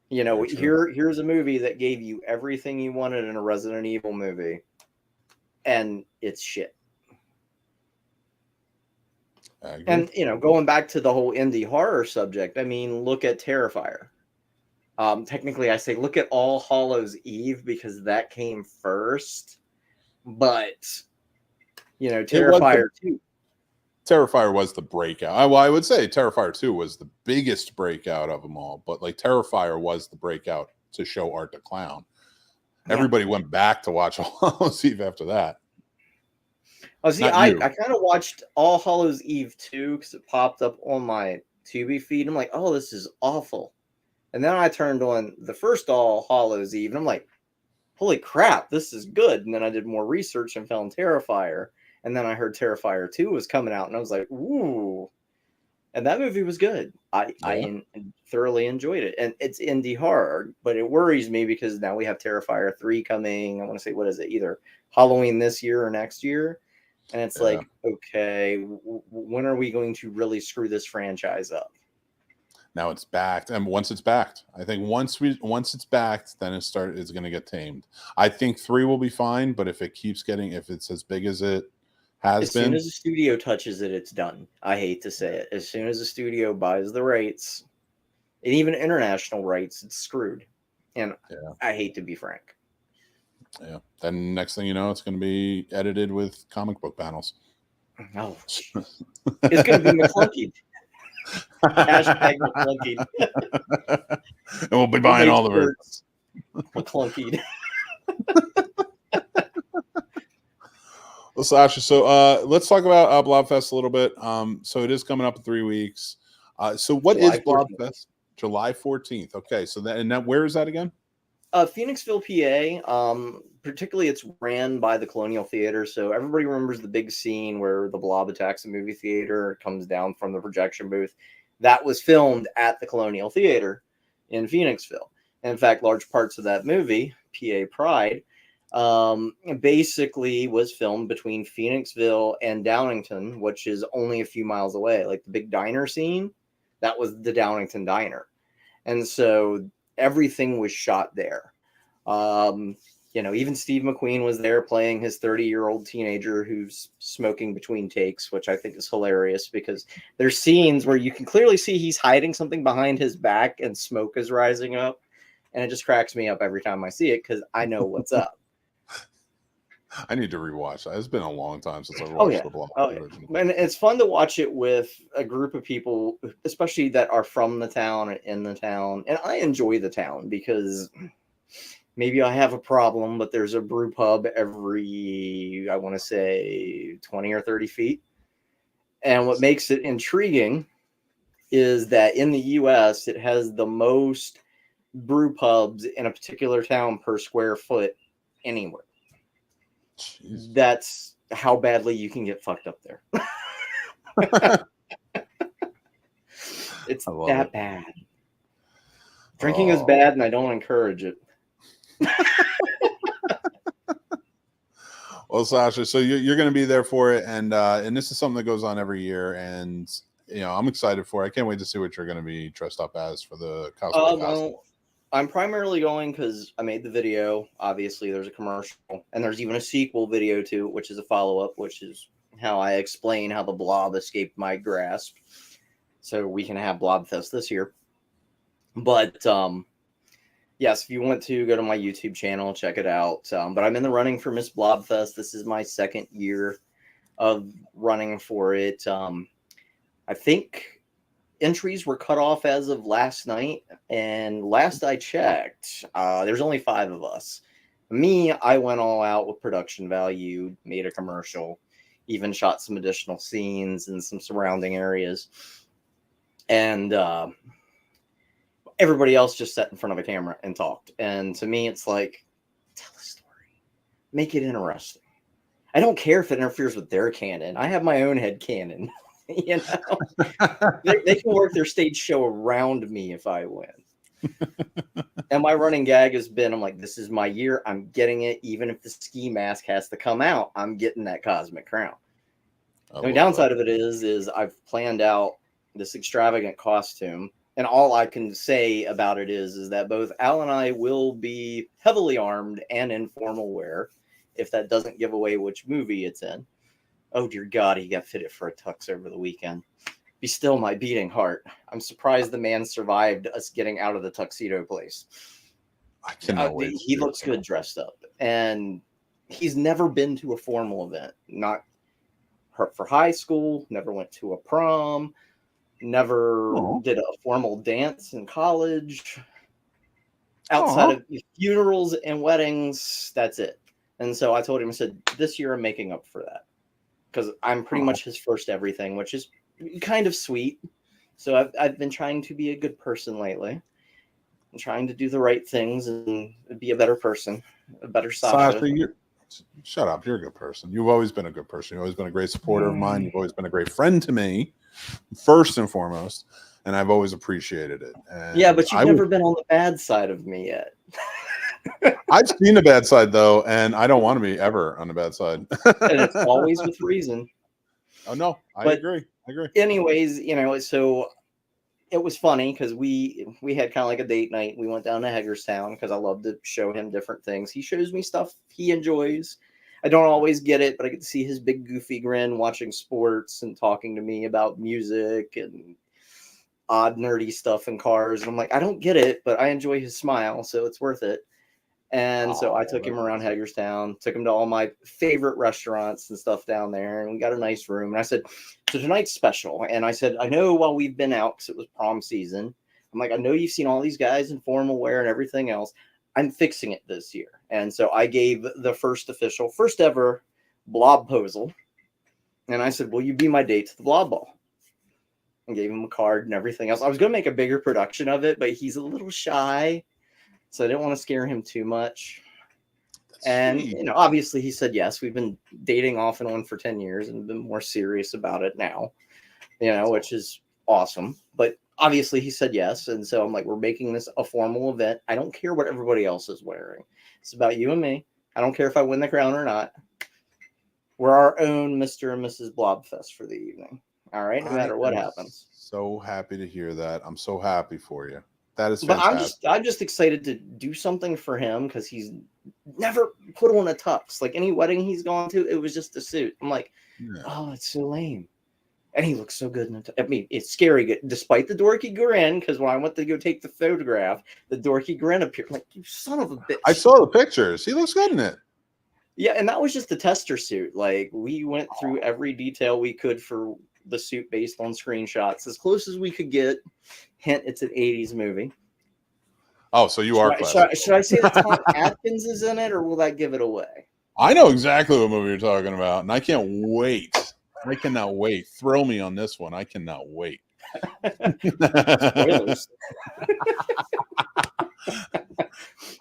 Here's a movie that gave you everything you wanted in a Resident Evil movie. And it's shit. And, going back to the whole indie horror subject, I mean, look at Terrifier. Technically, I say look at All Hallows Eve because that came first. But, Terrifier 2. Terrifier was the breakout. I would say Terrifier 2 was the biggest breakout of them all. But, like, Terrifier was the breakout to show Art the Clown. Yeah. Everybody went back to watch All Hallows Eve after that. Oh, see, I kind of watched All Hallows Eve 2 because it popped up on my Tubi feed. I'm like, oh, this is awful. And then I turned on the first All Hallows Eve, and I'm like, holy crap, this is good. And then I did more research and found Terrifier. And then I heard Terrifier 2 was coming out, and I was like, ooh. And that movie was good. I thoroughly enjoyed it. And it's indie horror, but it worries me because now we have Terrifier 3 coming. I want to say, what is it? Either Halloween this year or next year. And it's like, okay, when are we going to really screw this franchise up? Now it's backed, and once it's backed, I think once it's backed, then it's going to get tamed. I think 3 will be fine, but if it's as big as it has been, as soon as the studio touches it, it's done. I hate to say it. As soon as the studio buys the rights, and even international rights, it's screwed. And I hate to be frank. Yeah. Then next thing you know, it's going to be edited with comic book panels. Oh, it's going to be McClunky. Hashtag McClunky. And we'll be buying all the versions. McClunky. Well, Sasha, so let's talk about Blobfest a little bit. So it is coming up in 3 weeks. So what is Blobfest? July 14th. Okay, so where is that again? Phoenixville, PA. Particularly, it's ran by the Colonial Theater. So everybody remembers the big scene where the blob attacks a movie theater, comes down from the projection booth. That was filmed at the Colonial Theater in Phoenixville. And in fact, large parts of that movie, PA Pride, basically was filmed between Phoenixville and Downingtown, which is only a few miles away. Like the big diner scene, that was the Downingtown Diner. And so everything was shot there. Even Steve McQueen was there playing his 30-year-old teenager who's smoking between takes, which I think is hilarious because there's scenes where you can clearly see he's hiding something behind his back and smoke is rising up. And it just cracks me up every time I see it because I know what's up. I need to rewatch that. It's been a long time since I watched the Blob original. And it's fun to watch it with a group of people, especially that are from the town and in the town. And I enjoy the town because maybe I have a problem, but there's a brew pub every, I want to say, 20 or 30 feet. And what makes it intriguing is that in the U.S., it has the most brew pubs in a particular town per square foot anywhere. Jeez. That's how badly you can get fucked up there. It's that bad. Drinking is bad, and I don't encourage it. Well, Sasha, so you're going to be there for it, and this is something that goes on every year, and I'm excited for it. I can't wait to see what you're going to be dressed up as for the cosplay costume. Well, I'm primarily going because I made the video. Obviously, there's a commercial, and there's even a sequel video to it, which is a follow-up, which is how I explain how the blob escaped my grasp. So we can have Blobfest this year. But, yes, if you want to, go to my YouTube channel, check it out. But I'm in the running for Miss Blobfest. This is my second year of running for it. I think entries were cut off as of last night, and last I checked, there's only 5 of us. Me, I went all out with production value, made a commercial, even shot some additional scenes in some surrounding areas, and everybody else just sat in front of a camera and talked. And to me, it's like, tell a story, make it interesting. I don't care if it interferes with their canon. I have my own head canon. They can work their stage show around me if I win. And my running gag has been, I'm like, this is my year. I'm getting it. Even if the ski mask has to come out, I'm getting that cosmic crown. The downside of it is I've planned out this extravagant costume, and all I can say about it is that both Al and I will be heavily armed and in formal wear, if that doesn't give away which movie it's in. Oh, dear God, he got fitted for a tux over the weekend. Be still my beating heart. I'm surprised the man survived us getting out of the tuxedo place. I cannot wait. He looks good dressed up. And he's never been to a formal event. Not for high school, never went to a prom, never did a formal dance in college. Outside of funerals and weddings, that's it. And so I told him, I said, this year I'm making up for that. Because I'm pretty much his first everything, which is kind of sweet. So I've been trying to be a good person lately. I'm trying to do the right things and be a better person, a better Sasha. Shut up. You're a good person. You've always been a good person. You've always been a great supporter of mine. You've always been a great friend to me, first and foremost. And I've always appreciated it. And yeah, but you've never been on the bad side of me yet. I've seen the bad side, though, and I don't want to be ever on the bad side. And it's always with reason. Oh, no. I agree. Anyways, so it was funny because we had kind of like a date night. We went down to Hagerstown because I love to show him different things. He shows me stuff he enjoys. I don't always get it, but I get to see his big goofy grin watching sports and talking to me about music and odd nerdy stuff in cars. And I'm like, I don't get it, but I enjoy his smile, so it's worth it. And so I took him around Hagerstown, took him to all my favorite restaurants and stuff down there, and we got a nice room. And I said, so tonight's special. And I said, I know while we've been out, because it was prom season, I'm like, I know you've seen all these guys in formal wear and everything else. I'm fixing it this year. And so I gave the first ever blob posal. And I said, will you be my date to the blob ball? And gave him a card and everything else. I was going to make a bigger production of it, but he's a little shy. So I didn't want to scare him too much. And, obviously he said yes. We've been dating off and on for 10 years and been more serious about it now, which is awesome. But obviously he said yes. And so I'm like, we're making this a formal event. I don't care what everybody else is wearing. It's about you and me. I don't care if I win the crown or not. We're our own Mr. and Mrs. Blobfest for the evening. All right. No matter what happens. So happy to hear that. I'm so happy for you. That is fantastic. But I'm just excited to do something for him because he's never put on a tux. Like any wedding he's gone to, it was just a suit. I'm like, oh, it's so lame. And he looks so good in it. I mean, it's scary good, despite the dorky grin, because when I went to go take the photograph, the dorky grin appeared. I'm like, you son of a bitch. I saw the pictures. He looks good in it. Yeah, and that was just the tester suit. Like, we went through every detail we could for the suit based on screenshots, as close as we could get. Hint, it's an 80s movie. Oh, so you are classic. Should I say that Tom Atkins is in it, or will that give it away? I know exactly what movie you're talking about, and I can't wait. I cannot wait. Thrill me on this one. I cannot wait. Spoilers.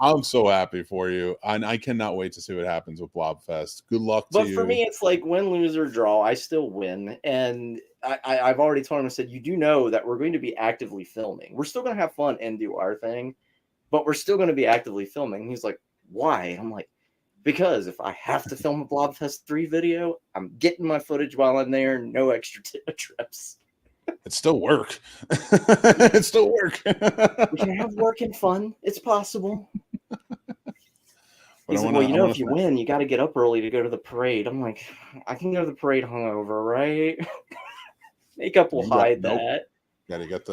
I'm so happy for you, and I cannot wait to see what happens with Blobfest. Good luck to But you. for me, it's like win, lose, or draw. I still win. And I've already told him, I said, you do know that we're going to be actively filming. We're still going to have fun and do our thing, but we're still going to be actively filming. He's like, why? I'm like, because if I have to film a Blobfest 3 video, I'm getting my footage while I'm there. No extra trips. It's still work. It's still work. We can have work and fun. It's possible. He's like, well, you know, if you win, you got to get up early to go to the parade. I'm like, I can go to the parade hungover, right? Makeup will hide that. You gotta get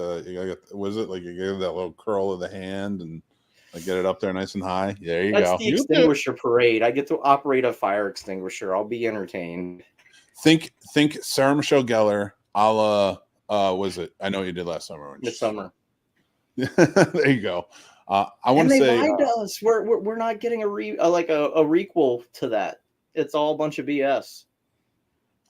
was it like you get that little curl of the hand and like get it up there nice and high? There you go. That's the extinguisher parade. I get to operate a fire extinguisher. I'll be entertained. Think Sarah Michelle Gellar, a la was it? I know what you did last summer. This summer. There you go. I want to say they lied to us. We're not getting a requel to that. It's all a bunch of BS.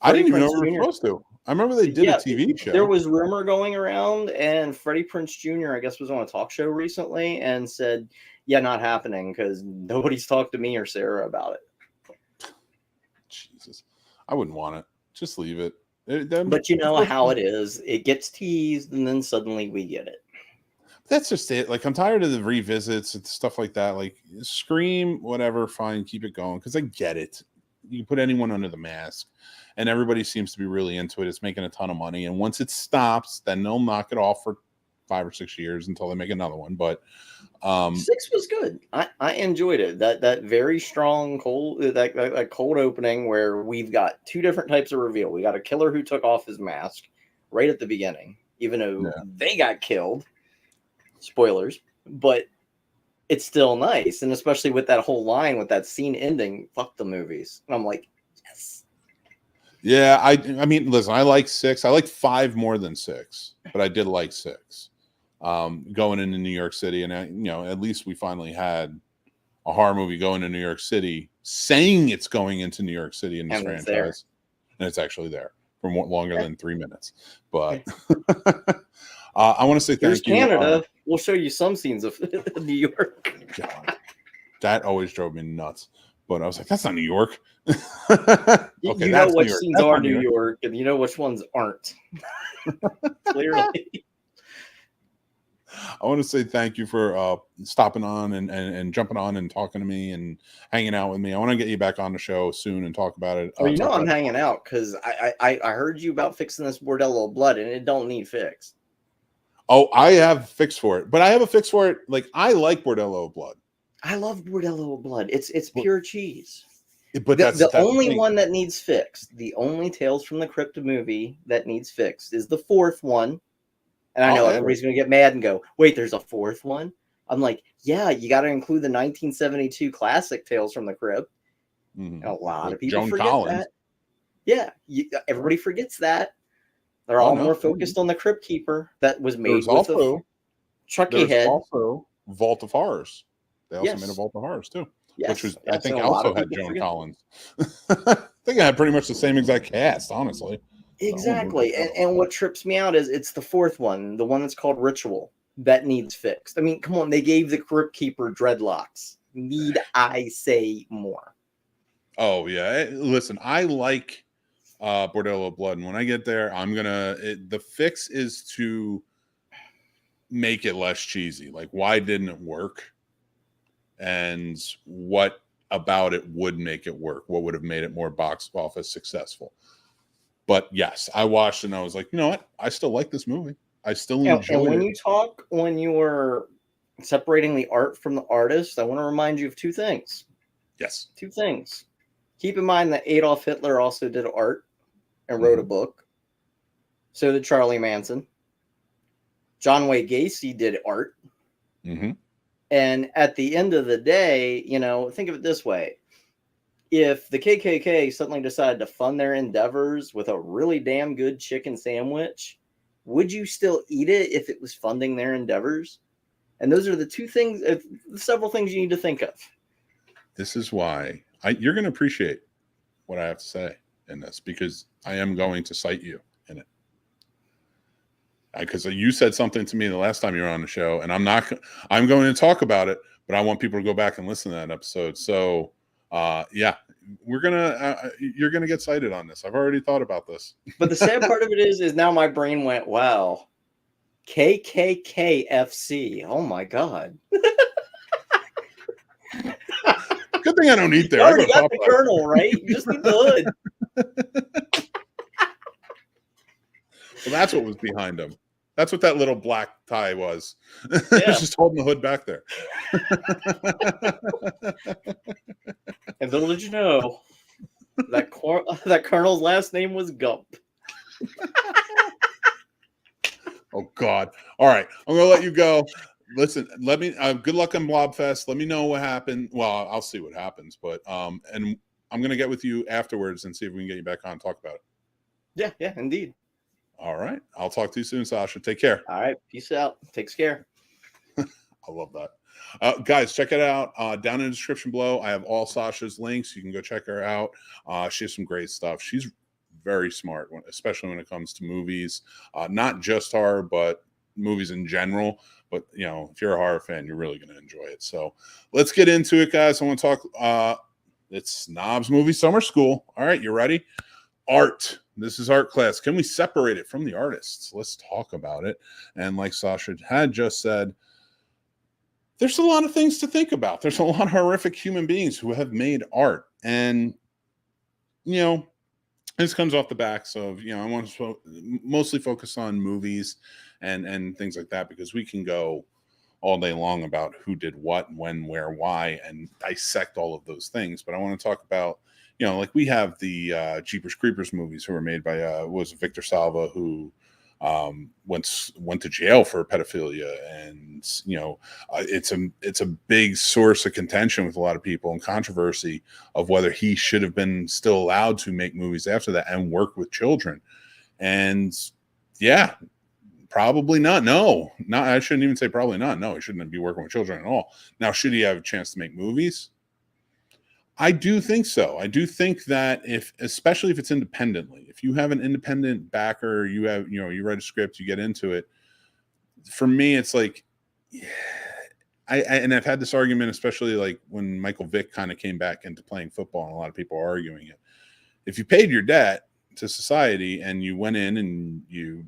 I didn't even know we were supposed to. I remember they did a TV show. There was rumor going around, and Freddie Prinze Jr., I guess, was on a talk show recently and said, yeah, not happening because nobody's talked to me or Sarah about it. Jesus. I wouldn't want it. Just leave it. But you know how it is. It gets teased, and then suddenly we get it. That's just it. Like, I'm tired of the revisits and stuff like that. Like, Scream, whatever, fine, keep it going. Because I get it. You put anyone under the mask, and everybody seems to be really into it. It's making a ton of money. And once it stops, then they'll knock it off for 5 or 6 years until they make another one. But 6 was good. I enjoyed it. That very strong cold that cold opening where we've got 2 different types of reveal. We got a killer who took off his mask right at the beginning, even though they got killed. Spoilers, but it's still nice, and especially with that whole line with that scene ending, fuck the movies. And I'm like, yes. Yeah, I mean, listen, I like 6. I like 5 more than 6, but I did like 6. Going into New York City, and at least we finally had a horror movie going to New York City, saying it's going into New York City in this franchise, and it's actually there for longer than 3 minutes. But I want to say thank you. Canada. We'll show you some scenes of New York. God, that always drove me nuts. But I was like, that's not New York. Okay, you know which scenes are New York, and you know which ones aren't. Clearly. I want to say thank you for stopping on and jumping on and talking to me and hanging out with me. I want to get you back on the show soon and talk about it. Well, I'm hanging out because I heard you about fixing this bordello of blood, and it don't need fixed. Oh, I have a fix for it, but I have a fix for it. Like, I like bordello of blood. I love bordello of blood. It's pure cheese. But that's the only one that needs fixed. The only Tales from the Crypt movie that needs fixed is the 4th one. And I know everybody's going to get mad and go, wait, there's a 4th one? I'm like, yeah, you got to include the 1972 classic Tales from the Crypt. Mm-hmm. A lot of people forget that. Yeah, everybody forgets that. They're all more focused on the Crypt Keeper that was made with a Chucky head. Also, Vault of Horrors. They also made a Vault of Horrors too, which was I think also had Joan Collins. I think I had pretty much the same exact cast, honestly. Exactly, and what trips me out is it's the 4th one, the one that's called Ritual, that needs fixed. I mean, come on, they gave the Crypt Keeper dreadlocks. Need I say more? Oh yeah, listen, I like bordello blood, and when I get there, I'm gonna. The fix is to make it less cheesy. Like, why didn't it work? And what about it would make it work? What would have made it more box office successful? But yes, I watched and I was like, you know what? I still like this movie. I still enjoy it. And when you were separating the art from the artist, I want to remind you of 2 things. Yes. 2 things. Keep in mind that Adolf Hitler also did art and wrote a book. So did Charlie Manson. John Wayne Gacy did art. Mm-hmm. And at the end of the day, think of it this way. If the KKK suddenly decided to fund their endeavors with a really damn good chicken sandwich, would you still eat it if it was funding their endeavors? And those are the 2 things, several things you need to think of. This is why you're going to appreciate what I have to say in this, because I am going to cite you in it. because you said something to me the last time you were on the show, and I'm going to talk about it, but I want people to go back and listen to that episode. So, yeah, you're gonna get cited on this. I've already thought about this. But the sad part of it is now my brain went, wow, KKKFC. Oh my God. Good thing I don't eat there. You already got the kernel, right? You just need the hood. So that's what was behind him. That's what that little black tie was. Yeah. It's just holding the hood back there. And little did you know, that colonel's last name was Gump. Oh God! All right, I'm gonna let you go. Listen, let me. Good luck on Blobfest. Let me know what happened. Well, I'll see what happens, but and I'm gonna get with you afterwards and see if we can get you back on and talk about it. Yeah, indeed. All right, I'll talk to you soon, Sasha. Take care. All right, peace out. Take care. I love that. Guys, check it out. Down in the description below, I have all Sasha's links. You can go check her out. She has some great stuff. She's very smart, especially when it comes to movies. Not just horror, but movies in general. But, you know, if you're a horror fan, you're really going to enjoy it. So let's get into it, guys. I want to talk. It's Snobs Movie Summer School. All right, you ready? Art. This is art class. Can we separate it from the artists? Let's talk about it. And like Sasha had just said, there's a lot of things to think about. There's a lot of horrific human beings who have made art. And, you know, this comes off the backs of, you know, I want to mostly focus on movies and things like that, because we can go all day long about who did what, when, where, why, and dissect all of those things. But I want to talk about, you know, like we have the Jeepers Creepers movies who were made by was Victor Salva, who went to jail for pedophilia, and you know, it's a big source of contention with a lot of people and controversy of whether he should have been still allowed to make movies after that and work with children. And yeah, probably not. No, I shouldn't even say probably not. No, he shouldn't be working with children at all. Now, should he have a chance to make movies? I do think so. I do think that especially if it's independently, if you have an independent backer, you write a script, you get into it. For me, it's like, and I've had this argument, especially like when Michael Vick kind of came back into playing football, and a lot of people are arguing it. If you paid your debt to society and you went in and you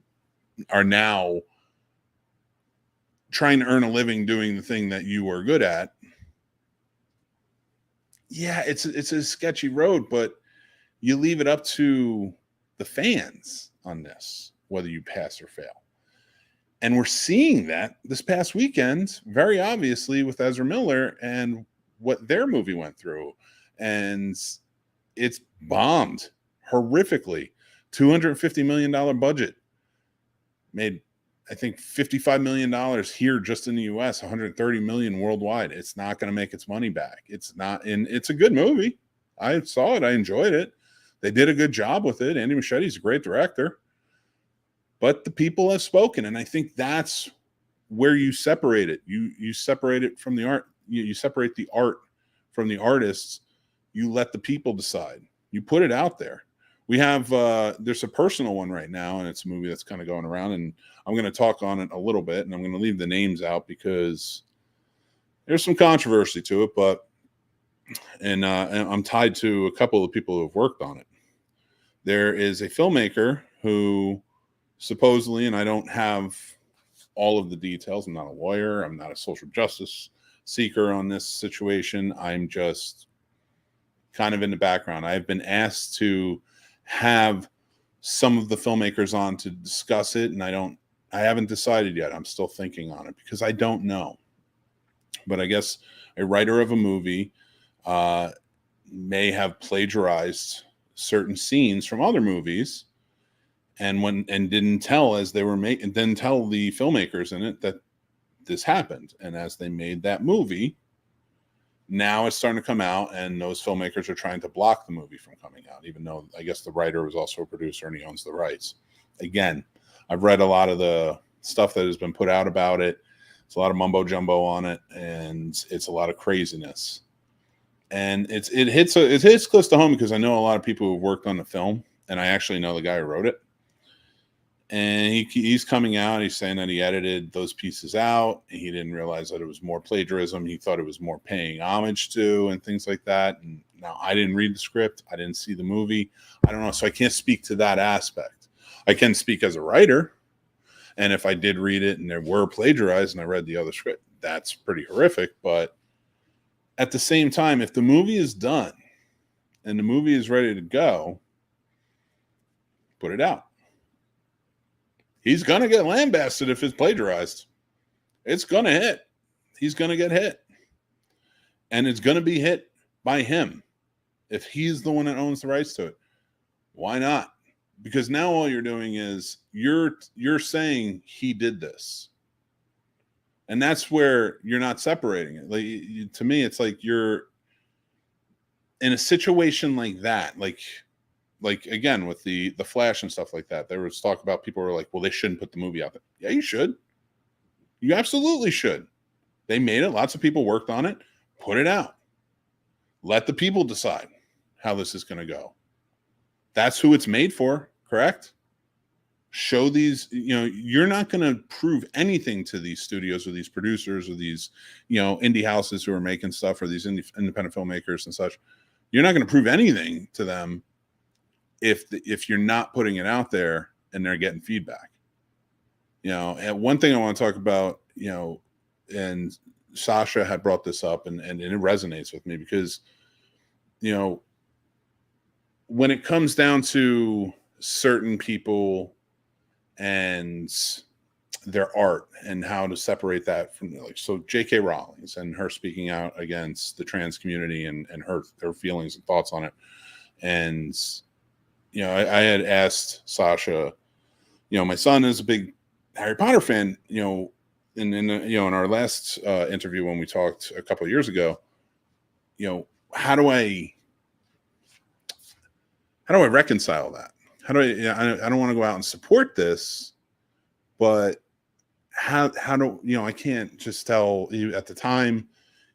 are now trying to earn a living doing the thing that you are good at, yeah, it's a sketchy road, but you leave it up to the fans on this, whether you pass or fail. And we're seeing that this past weekend, very obviously, with Ezra Miller and what their movie went through. And it's bombed horrifically. $250 million budget. Made, I think, $55 million here just in the US, $130 million worldwide. It's not going to make its money back. It's not, and it's a good movie. I saw it. I enjoyed it. They did a good job with it. Andy Muschietti's a great director. But the people have spoken, and I think that's where you separate it. You separate it from the art. You separate the art from the artists. You let the people decide. You put it out there. We have there's a personal one right now, and it's a movie that's kind of going around, and I'm going to talk on it a little bit, and I'm going to leave the names out because there's some controversy to it, but and I'm tied to a couple of people who have worked on it. There is a filmmaker who supposedly, and I don't have all of the details, I'm not a lawyer, I'm not a social justice seeker on this situation, I'm just kind of in the background. I've been asked to have some of the filmmakers on to discuss it, and I haven't decided yet. I'm still thinking on it because I don't know. But I guess a writer of a movie may have plagiarized certain scenes from other movies, and didn't tell as they were making, didn't tell the filmmakers in it that this happened. And as they made that movie, now it's starting to come out, and those filmmakers are trying to block the movie from coming out, even though I guess the writer was also a producer and he owns the rights. Again, I've read a lot of the stuff that has been put out about it. It's a lot of mumbo jumbo on it, and it's a lot of craziness. And it hits close to home because I know a lot of people who have worked on the film, and I actually know the guy who wrote it. And he's coming out. He's saying that he edited those pieces out. And he didn't realize that it was more plagiarism. He thought it was more paying homage to and things like that. And now I didn't read the script. I didn't see the movie. I don't know. So I can't speak to that aspect. I can speak as a writer. And if I did read it and there were plagiarized and I read the other script, that's pretty horrific. But at the same time, if the movie is done and the movie is ready to go, put it out. He's going to get lambasted if it's plagiarized. It's going to hit. He's going to get hit. And it's going to be hit by him. If he's the one that owns the rights to it, why not? Because now all you're doing is you're saying he did this. And that's where you're not separating it. Like, to me, it's like you're in a situation like that, like again with the Flash and stuff like that. There was talk about people were like, well, they shouldn't put the movie out there. Yeah, you should. You absolutely should. They made it. Lots of people worked on it. Put it out. Let the people decide how this is going to go. That's who it's made for, correct? Show these, you're not going to prove anything to these studios or these producers or these, indie houses who are making stuff or these independent filmmakers and such. You're not going to prove anything to them if you're not putting it out there and they're getting feedback. And one thing I want to talk about, and Sasha had brought this up and it resonates with me because, when it comes down to certain people and their art and how to separate that from, so J.K. Rowling and her speaking out against the trans community and her feelings and thoughts on it. And, I had asked Sasha, my son is a big Harry Potter fan, in our last interview when we talked a couple of years ago, how do I reconcile that? How do I don't want to go out and support this, but how do, I can't just tell you. At the time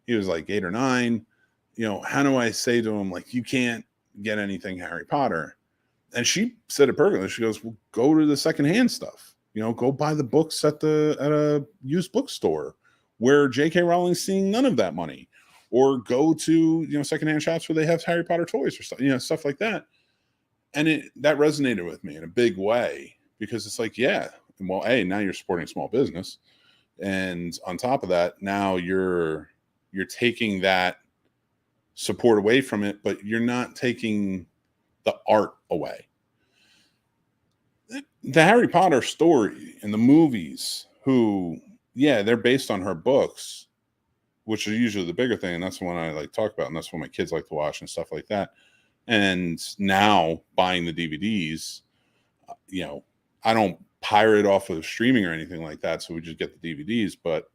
he was like 8 or 9, how do I say to him, like, you can't get anything Harry Potter? And she said it perfectly. She goes, well, go to the secondhand stuff, go buy the books at a used bookstore where J.K. Rowling's seeing none of that money, or go to, secondhand shops where they have Harry Potter toys or stuff, stuff like that. And that resonated with me in a big way, because it's like, yeah, well, now you're supporting small business. And on top of that, now you're taking that support away from it, but you're not taking the art away. The Harry Potter story and the movies, they're based on her books, which are usually the bigger thing. And that's the one I like to talk about. And that's what my kids like to watch and stuff like that. And now buying the DVDs, I don't pirate off of streaming or anything like that. So we just get the DVDs, but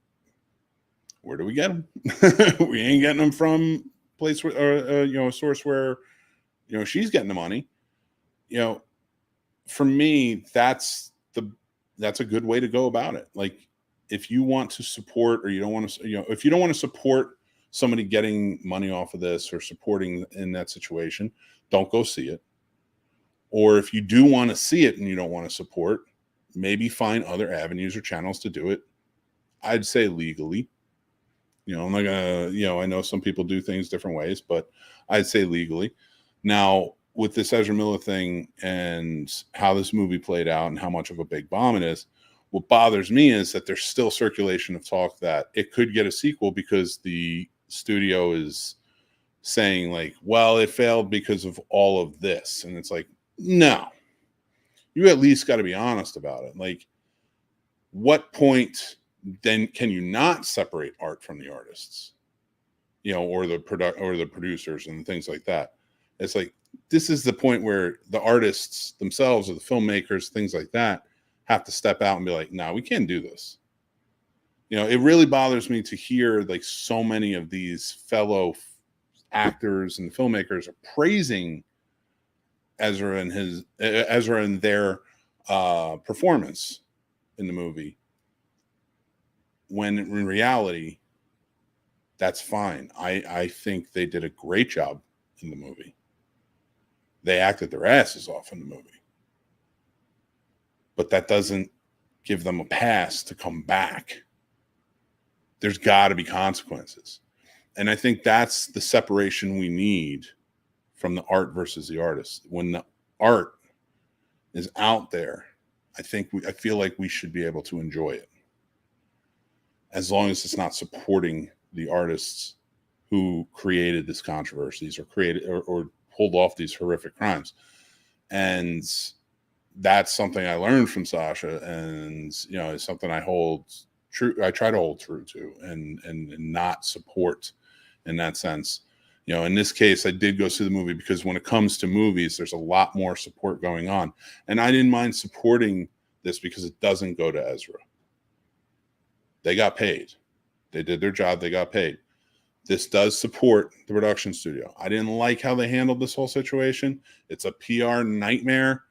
where do we get them? We ain't getting them from a place where, a source where, she's getting the money. For me, that's a good way to go about it. Like, if you want to support, or you don't want to, if you don't want to support somebody getting money off of this or supporting in that situation, don't go see it. Or if you do want to see it and you don't want to support, maybe find other avenues or channels to do it. I'd say legally. I'm not gonna, I know some people do things different ways, but I'd say legally. Now, with this Ezra Miller thing and how this movie played out and how much of a big bomb it is, what bothers me is that there's still circulation of talk that it could get a sequel because the studio is saying, like, well, it failed because of all of this. And it's like, no, you at least got to be honest about it. Like, what point then can you not separate art from the artists, or the producers and things like that? It's like, this is the point where the artists themselves or the filmmakers, things like that, have to step out and be like, no, we can't do this. It really bothers me to hear, like, so many of these fellow actors and filmmakers are praising Ezra and their performance in the movie, when in reality, that's fine. I think they did a great job in the movie. They acted their asses off in the movie. but that doesn't give them a pass to come back. There's got to be consequences. And I think that's the separation we need from the art versus the artist. When the art is out there, I feel like we should be able to enjoy it, as long as it's not supporting the artists who created these controversies or pulled off these horrific crimes. And that's something I learned from Sasha, and it's something I try to hold true to and not support in that sense. In this case, I did go see the movie because when it comes to movies, there's a lot more support going on. And I didn't mind supporting this because it doesn't go to Ezra. They got paid. They did their job. They got paid. This does support the production studio. I didn't like how they handled this whole situation. It's a PR nightmare.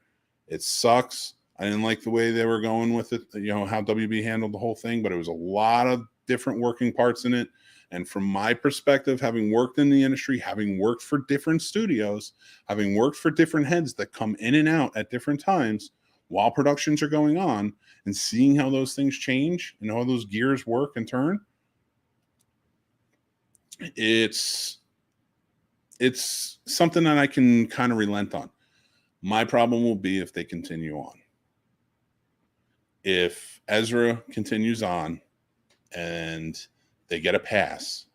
It sucks. I didn't like the way they were going with it, how WB handled the whole thing, but it was a lot of different working parts in it. And from my perspective, having worked in the industry, having worked for different studios, having worked for different heads that come in and out at different times while productions are going on, and seeing how those things change and how those gears work and turn, it's something that I can kind of relent on. My problem will be if they continue on. If Ezra continues on and they get a pass,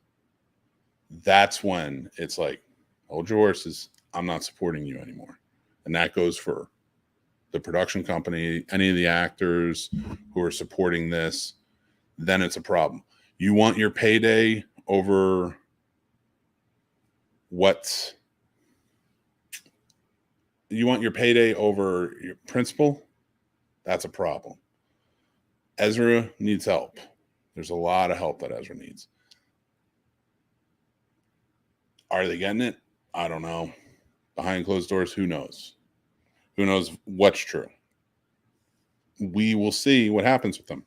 that's when it's like, hold your horses, I'm not supporting you anymore. And that goes for the production company, any of the actors who are supporting this. Then it's a problem. You want your payday over your principal? That's a problem. Ezra needs help. There's a lot of help that Ezra needs. Are they getting it? I don't know. Behind closed doors, who knows? Who knows what's true? We will see what happens with them.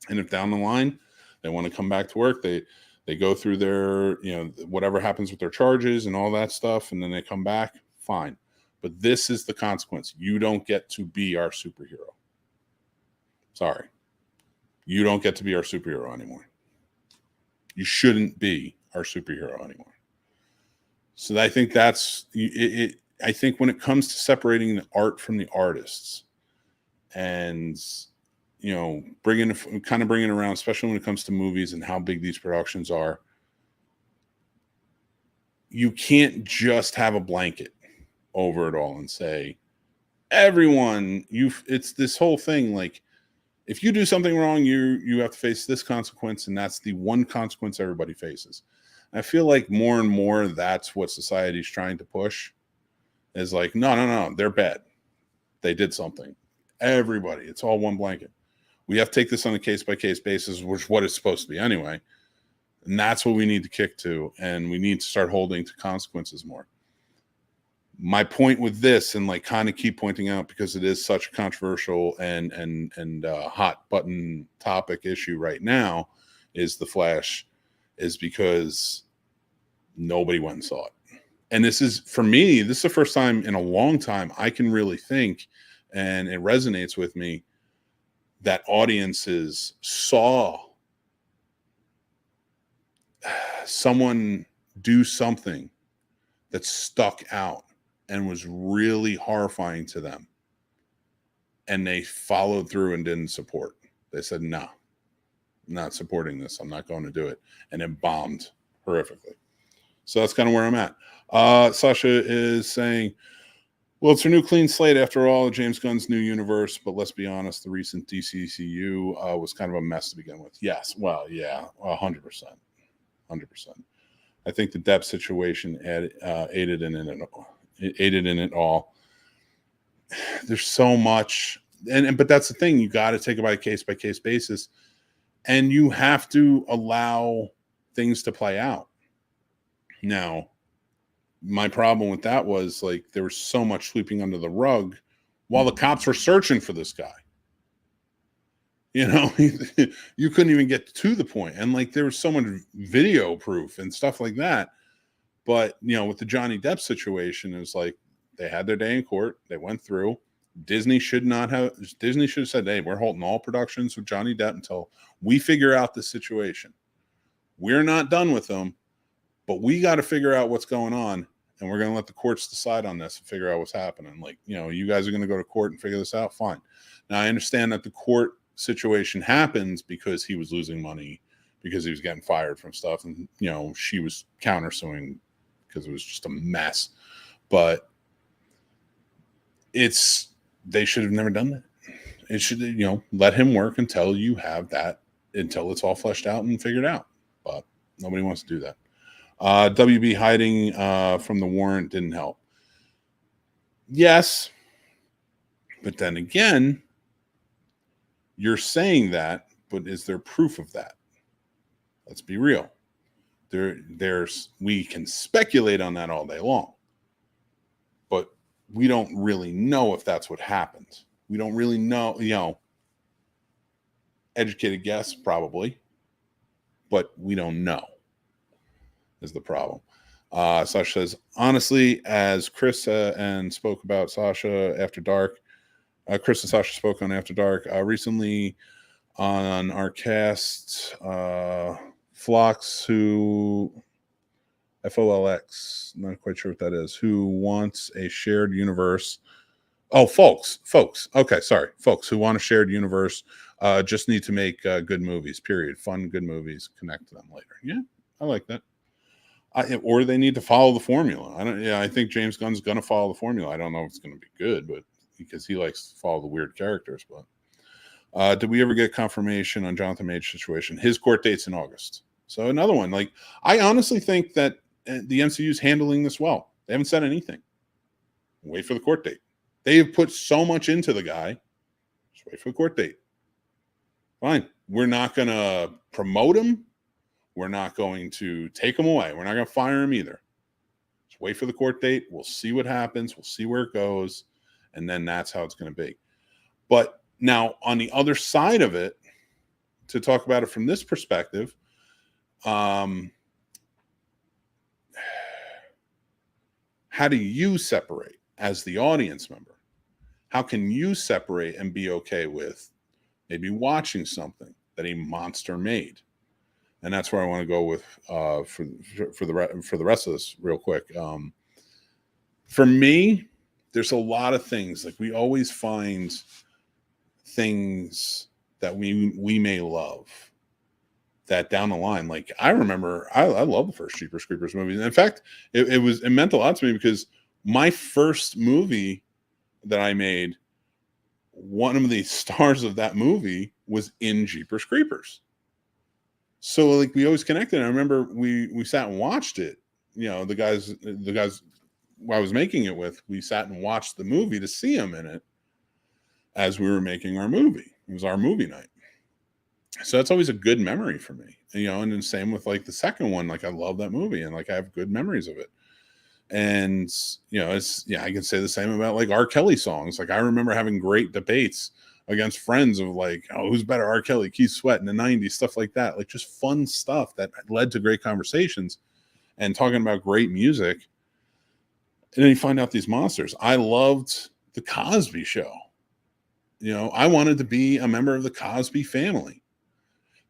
And if down the line they want to come back to work, they go through their, whatever happens with their charges and all that stuff, and then they come back, fine. But this is the consequence. You don't get to be our superhero. Sorry. You don't get to be our superhero anymore. You shouldn't be our superhero anymore. So I think that's it. I think when it comes to separating the art from the artists and, bringing it around, especially when it comes to movies and how big these productions are, you can't just have a blanket over it all and say, everyone, it's this whole thing. Like, if you do something wrong, you have to face this consequence, and that's the one consequence everybody faces. I feel like more and more that's what society's trying to push, is like, no, they're bad. They did something. Everybody, it's all one blanket. We have to take this on a case-by-case basis, which is what it's supposed to be anyway. And that's what we need to kick to, and we need to start holding to consequences more. My point with this, and like kind of keep pointing out, because it is such a controversial and hot button topic issue right now, is The Flash, is because nobody went and saw it. And this is, for me, this is the first time in a long time I can really think, and it resonates with me, that audiences saw someone do something that stuck out and was really horrifying to them, and they followed through and didn't support. They said, no, I'm not supporting this. I'm not going to do it. And it bombed horrifically. So that's kind of where I'm at. Sasha is saying, well, it's a new clean slate after all, James Gunn's new universe, but let's be honest, the recent DCCU was kind of a mess to begin with. Yes, well, yeah, 100%. 100%. I think the depth situation aided in it all. There's so much, but that's the thing. You got to take it by case basis, and you have to allow things to play out. Now, my problem with that was, like, there was so much sweeping under the rug while the cops were searching for this guy. You couldn't even get to the point. And like, there was so much video proof and stuff like that. But, with the Johnny Depp situation, it was like, they had their day in court. They went through. Disney should have said, hey, we're holding all productions with Johnny Depp until we figure out the situation. We're not done with them, but we got to figure out what's going on, and we're going to let the courts decide on this and figure out what's happening. Like, you guys are going to go to court and figure this out. Fine. Now, I understand that the court situation happens because he was losing money, because he was getting fired from stuff, and she was countersuing because it was just a mess. But they should have never done that. It should, let him work until it's all fleshed out and figured out. But nobody wants to do that. WB hiding from the warrant didn't help. Yes, but then again, you're saying that, but is there proof of that? Let's be real. We can speculate on that all day long, but we don't really know if that's what happened. We don't really know, educated guess probably, but we don't know is the problem. Sasha says, honestly, as Chris and spoke about Sasha After Dark, Chris and Sasha spoke on After Dark recently on our cast, Flox, FOLX, not quite sure what that is, who wants a shared universe. Oh, folks. Okay, sorry. Folks who want a shared universe just need to make good movies, period. Fun, good movies. Connect to them later. Yeah, I like that. Or they need to follow the formula. I think James Gunn's going to follow the formula. I don't know if it's going to be good, but because he likes to follow the weird characters. But did we ever get confirmation on Jonathan Major's situation? His court date's in August. So another one. Like, I honestly think that the MCU is handling this well. They haven't said anything. Wait for the court date. They have put so much into the guy. Just wait for the court date. Fine. We're not going to promote him. We're not going to take him away. We're not going to fire him either. Just wait for the court date. We'll see what happens. We'll see where it goes. And then that's how it's going to be. But now, on the other side of it, to talk about it from this perspective, how do you separate as the audience member? How can you separate and be okay with maybe watching something that a monster made? And that's where I want to go with for the rest of this real quick. For me, there's a lot of things. Like, we always find things that we may love that down the line. Like, I remember, I love the first Jeepers Creepers movie. And in fact, it meant a lot to me because my first movie that I made, one of the stars of that movie was in Jeepers Creepers. So, like, we always connected. I remember we sat and watched it. The guys I was making it with, we sat and watched the movie to see him in it as we were making our movie. It was our movie night. So that's always a good memory for me. And then same with like the second one. Like, I love that movie and like I have good memories of it. And I can say the same about like R. Kelly songs. Like, I remember having great debates against friends of like, oh, who's better, R. Kelly, Keith Sweat in the 90s, stuff like that. Like, just fun stuff that led to great conversations and talking about great music. And then you find out these monsters. I loved the Cosby Show. I wanted to be a member of the Cosby family.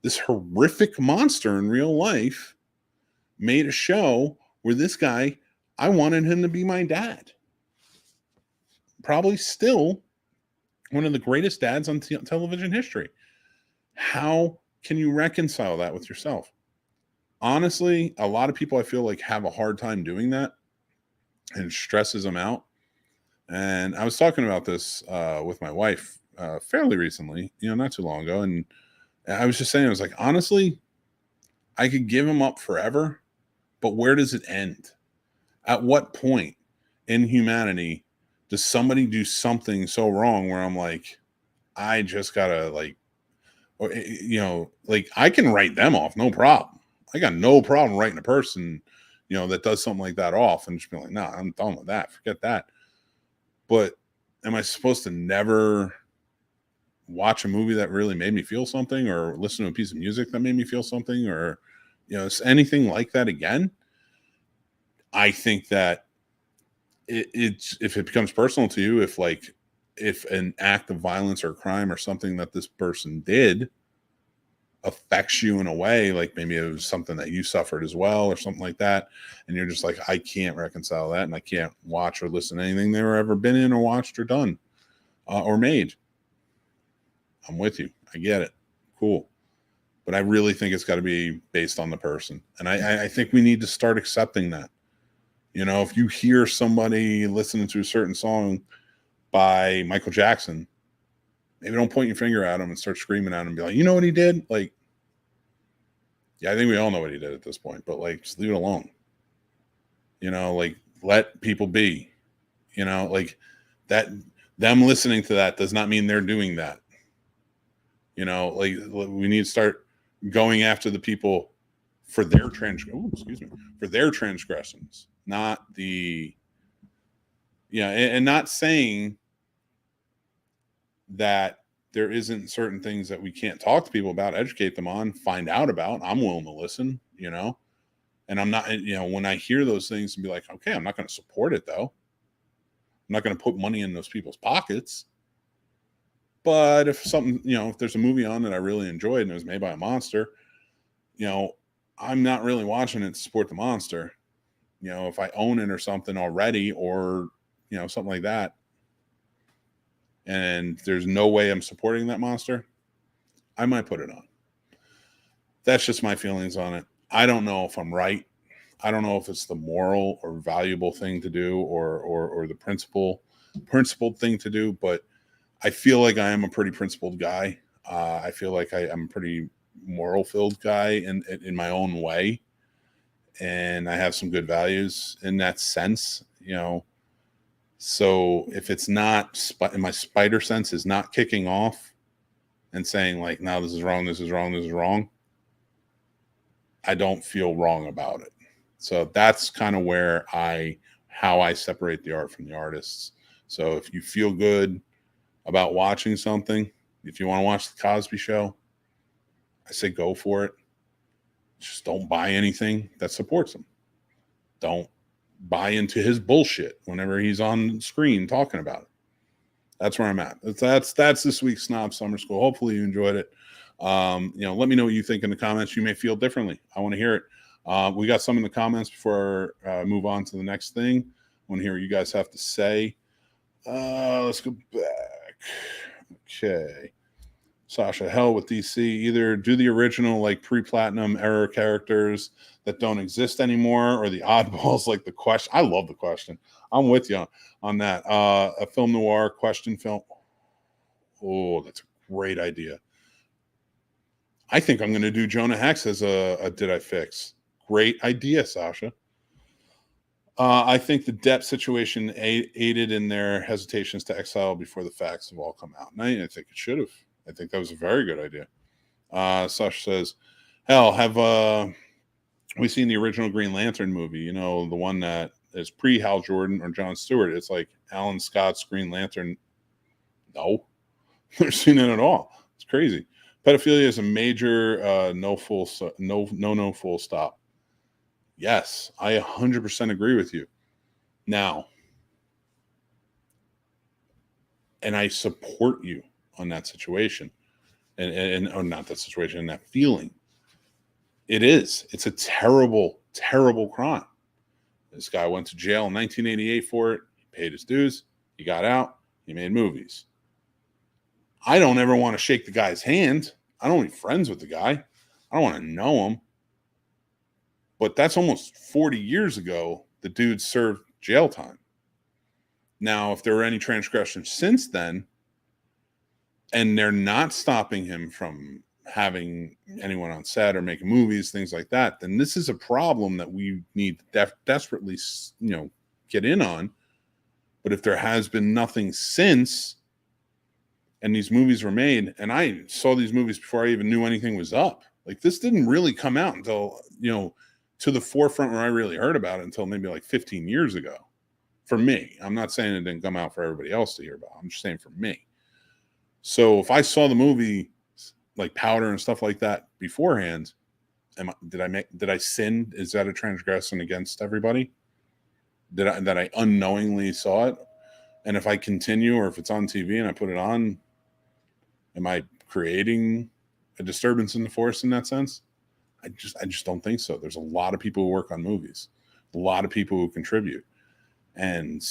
This horrific monster in real life made a show where this guy, I wanted him to be my dad. Probably still one of the greatest dads on television history. How can you reconcile that with yourself? Honestly, a lot of people I feel like have a hard time doing that, and it stresses them out. And I was talking about this with my wife fairly recently, not too long ago. And I was just saying, I was like, honestly, I could give him up forever, but where does it end? At what point in humanity does somebody do something so wrong where I'm like, I just gotta like, like, I can write them off, no problem. I got no problem writing a person, that does something like that off and just be like, nah, I'm done with that. Forget that. But am I supposed to never watch a movie that really made me feel something, or listen to a piece of music that made me feel something, or, anything like that again? I think that it's if it becomes personal to you, if like if an act of violence or crime or something that this person did affects you in a way, like maybe it was something that you suffered as well or something like that, and you're just like, I can't reconcile that, and I can't watch or listen to anything they were ever been in or watched or done or made. I'm with you. I get it. Cool. But I really think it's got to be based on the person. And I think we need to start accepting that. You know, if you hear somebody listening to a certain song by Michael Jackson, maybe don't point your finger at him and start screaming at him and be like, you know what he did? Like, yeah, I think we all know what he did at this point, but like, just leave it alone. You know, like, let people be. You know, like, that, them listening to that does not mean they're doing that. You know, like, we need to start going after the people for their transgressions, not the, and not saying that there isn't certain things that we can't talk to people about, educate them on, find out about. I'm willing to listen, you know, and I'm not, when I hear those things and be like, okay, I'm not going to support it though. I'm not going to put money in those people's pockets. But if something, if there's a movie on that I really enjoyed and it was made by a monster, I'm not really watching it to support the monster. If I own it or something already, or, something like that, and there's no way I'm supporting that monster, I might put it on. That's just my feelings on it. I don't know if I'm right. I don't know if it's the moral or valuable thing to do, or the principled thing to do, but I feel like I am a pretty principled guy. I feel like I'm a pretty moral-filled guy in my own way, and I have some good values in that sense, So if it's not, my spider sense is not kicking off and saying like, no, this is wrong, this is wrong, this is wrong, I don't feel wrong about it. So that's kind of where how I separate the art from the artists. So if you feel good about watching something, if you want to watch the Cosby Show, I say go for it. Just don't buy anything that supports him. Don't buy into his bullshit whenever he's on screen talking about it. That's where I'm at. That's this week's Snob Summer School. Hopefully you enjoyed it. Let me know what you think in the comments. You may feel differently. I want to hear it. We got some in the comments before I move on to the next thing. I want to hear what you guys have to say. Let's go back. Okay. Sasha, hell with DC. Either do the original like pre-platinum era characters that don't exist anymore, or the oddballs like The Question. I love The Question. I'm with you on that. A film noir question film. Oh, that's a great idea. I think I'm going to do Jonah Hex as a Did I Fix? Great idea, Sasha. I think the Depp situation aided in their hesitations to exile before the facts have all come out. And I think it should have. I think that was a very good idea. Sasha says, hell, have we seen the original Green Lantern movie? The one that is pre-Hal Jordan or Jon Stewart. It's like Alan Scott's Green Lantern. No, never seen it at all. It's crazy. Pedophilia is a major no full stop. Yes, I 100% agree with you. Now, and I support you on that situation, and or not that situation, and that feeling. It's a terrible, terrible crime. This guy went to jail in 1988 for it. He paid his dues. He got out. He made movies. I don't ever want to shake the guy's hand. I don't want to be friends with the guy. I don't want to know him. But that's almost 40 years ago. The dude served jail time. Now, if there were any transgressions since then, and they're not stopping him from having anyone on set or making movies, things like that, then this is a problem that we need to desperately, get in on. But if there has been nothing since, and these movies were made, and I saw these movies before I even knew anything was up. Like, this didn't really come out until, to the forefront where I really heard about it until maybe like 15 years ago. For me, I'm not saying it didn't come out for everybody else to hear about. I'm just saying for me. So if I saw the movie like Powder and stuff like that beforehand, did I sin? Is that a transgression against everybody? That I unknowingly saw it? And if I continue, or if it's on TV and I put it on, am I creating a disturbance in the force in that sense? I just don't think so. There's a lot of people who work on movies, a lot of people who contribute. And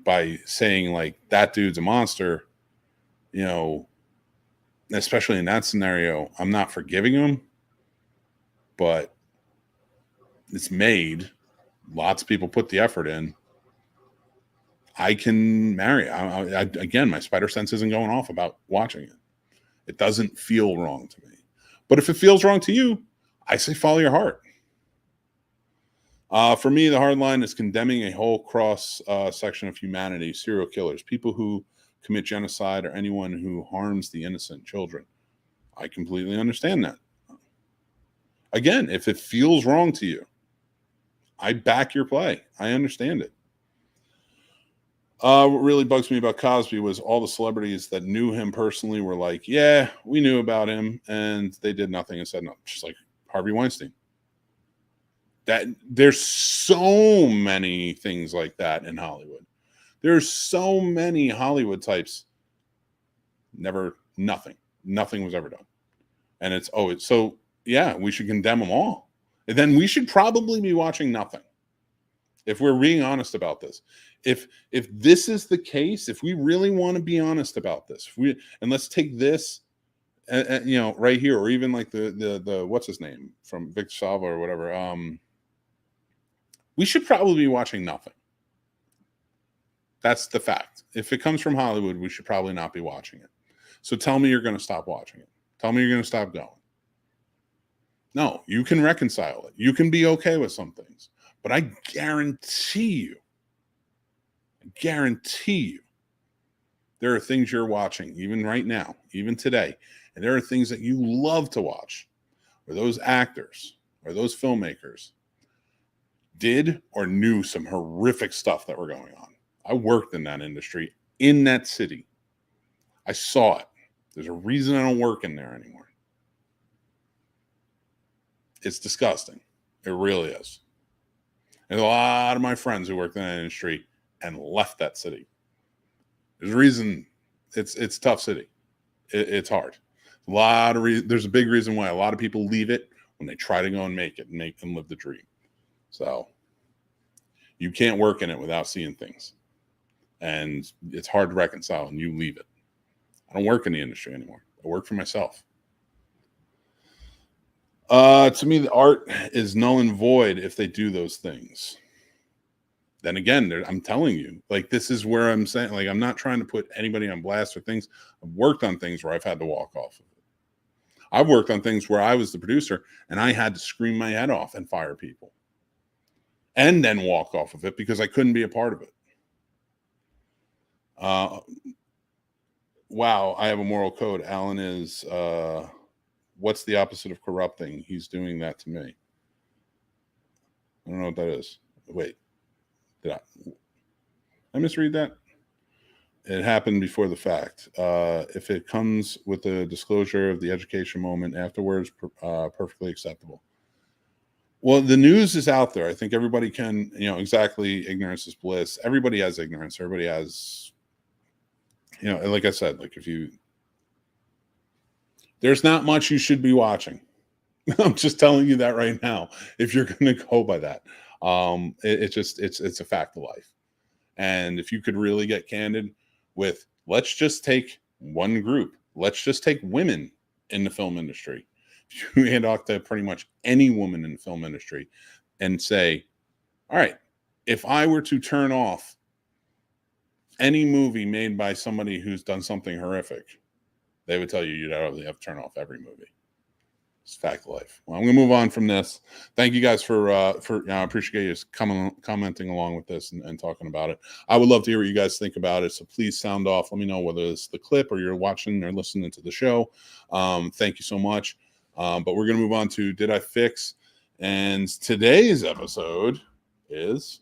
by saying like that dude's a monster, you know, especially in that scenario, I'm not forgiving him, but it's made. Lots of people put the effort in. I can marry. Again, my spider sense isn't going off about watching it. It doesn't feel wrong to me. But if it feels wrong to you, I say follow your heart. For me, the hard line is condemning a whole cross section of humanity, serial killers, people who commit genocide, or anyone who harms the innocent children. I completely understand that. Again, if it feels wrong to you, I back your play. I understand it. What really bugs me about Cosby was all the celebrities that knew him personally were like, yeah, we knew about him, and they did nothing and said no, just like Harvey Weinstein. That there's so many things like that in Hollywood. There's so many Hollywood types. Nothing was ever done. And it's so yeah, we should condemn them all. And then we should probably be watching nothing. If we're being honest about this. If this is the case, if we really want to be honest about this, and let's take this you know, right here, or even like the what's his name from Victor Salva or whatever, we should probably be watching nothing. That's the fact. If it comes from Hollywood, we should probably not be watching it. So tell me you're going to stop watching it. Tell me you're going to stop going. No, you can reconcile it. You can be okay with some things. But I guarantee you, there are things you're watching, even right now, even today, and there are things that you love to watch, where those actors or those filmmakers did or knew some horrific stuff that were going on. I worked in that industry, in that city. I saw it. There's a reason I don't work in there anymore. It's disgusting. It really is. There's a lot of my friends who worked in that industry and left that city. There's a reason. It's a tough city. It's hard. There's a big reason why a lot of people leave it when they try to go and make it and live the dream. So you can't work in it without seeing things. And it's hard to reconcile, and you leave it. I don't work in the industry anymore. I work for myself. To me, the art is null and void if they do those things. Then again, I'm telling you, like, this is where I'm saying, like, I'm not trying to put anybody on blast or things. I've worked on things where I've had to walk off of it. I've worked on things where I was the producer and I had to scream my head off and fire people and then walk off of it because I couldn't be a part of it. Wow, I have a moral code. Alan is, what's the opposite of corrupting? He's doing that to me. I don't know what that is. Wait, did I misread that? It happened before the fact. If it comes with a disclosure of the education moment afterwards, perfectly acceptable. Well, the news is out there. I think everybody can, exactly. Ignorance is bliss. Everybody has ignorance. Everybody has, like I said, like there's not much you should be watching. I'm just telling you that right now. If you're going to go by that, it's a fact of life. And if you could really get candid with, let's just take one group. Let's just take women in the film industry. You can talk to pretty much any woman in the film industry and say, all right, if I were to turn off any movie made by somebody who's done something horrific, they would tell you you'd have to turn off every movie. It's fact of life. Well, I'm going to move on from this. Thank you guys for I appreciate you commenting along with this and talking about it. I would love to hear what you guys think about it. So please sound off. Let me know whether it's the clip or you're watching or listening to the show. Thank you so much. But we're going to move on to Did I Fix? And today's episode is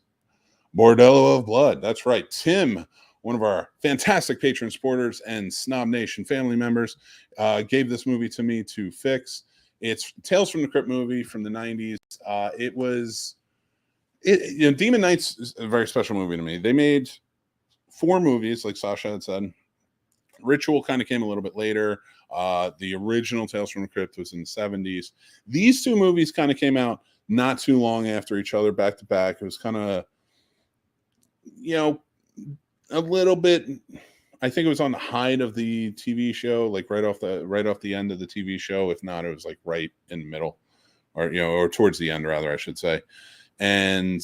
Bordello of Blood. That's right. Tim, one of our fantastic patron supporters and Snob Nation family members, gave this movie to me to fix. It's Tales from the Crypt movie from the 90s. Demon Knights is a very special movie to me. They made 4 movies, like Sasha had said. Ritual kind of came a little bit later. The original Tales from the Crypt was in the 70s. These 2 movies kind of came out not too long after each other, back to back. It was kind of, a little bit. I think it was on the height of the TV show, like right off the end of the TV show. If not, it was like right in the middle, or towards the end, rather, I should say. And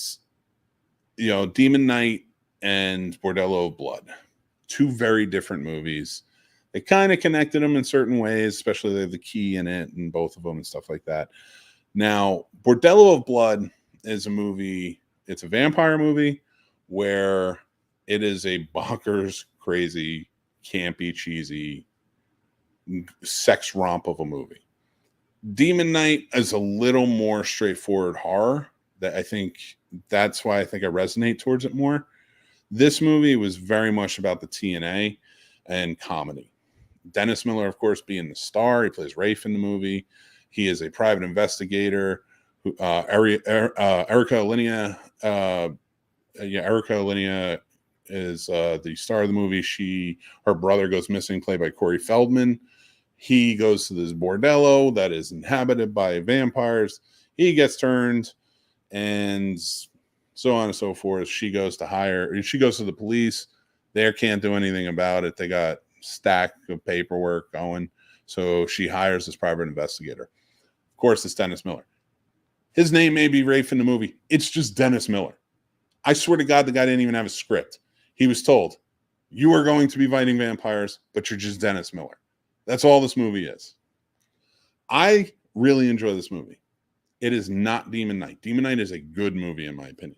Demon Knight and Bordello of Blood, 2 very different movies. They kind of connected them in certain ways, especially they have the key in it and both of them and stuff like that. Now, Bordello of Blood is a movie. It's a vampire movie where it is a bonkers, crazy, campy, cheesy sex romp of a movie. Demon Knight is a little more straightforward horror. That's why I think I resonate towards it more. This movie was very much about the TNA and comedy. Dennis Miller, of course, being the star. He plays Rafe in the movie. He is a private investigator. Erica Linnea. Erica Linnea is the star of the movie. Her brother goes missing, played by Corey Feldman. He goes to this bordello that is inhabited by vampires. He gets turned, and so on and so forth. She goes to the police. They can't do anything about it. They got stack of paperwork going. So she hires this private investigator. Of course, it's Dennis Miller. His name may be Rafe in the movie. It's just Dennis Miller. I swear to God, the guy didn't even have a script. He was told, you are going to be fighting vampires, but you're just Dennis Miller. That's all this movie is. I really enjoy this movie. It is not Demon Knight. Demon Knight is a good movie, in my opinion.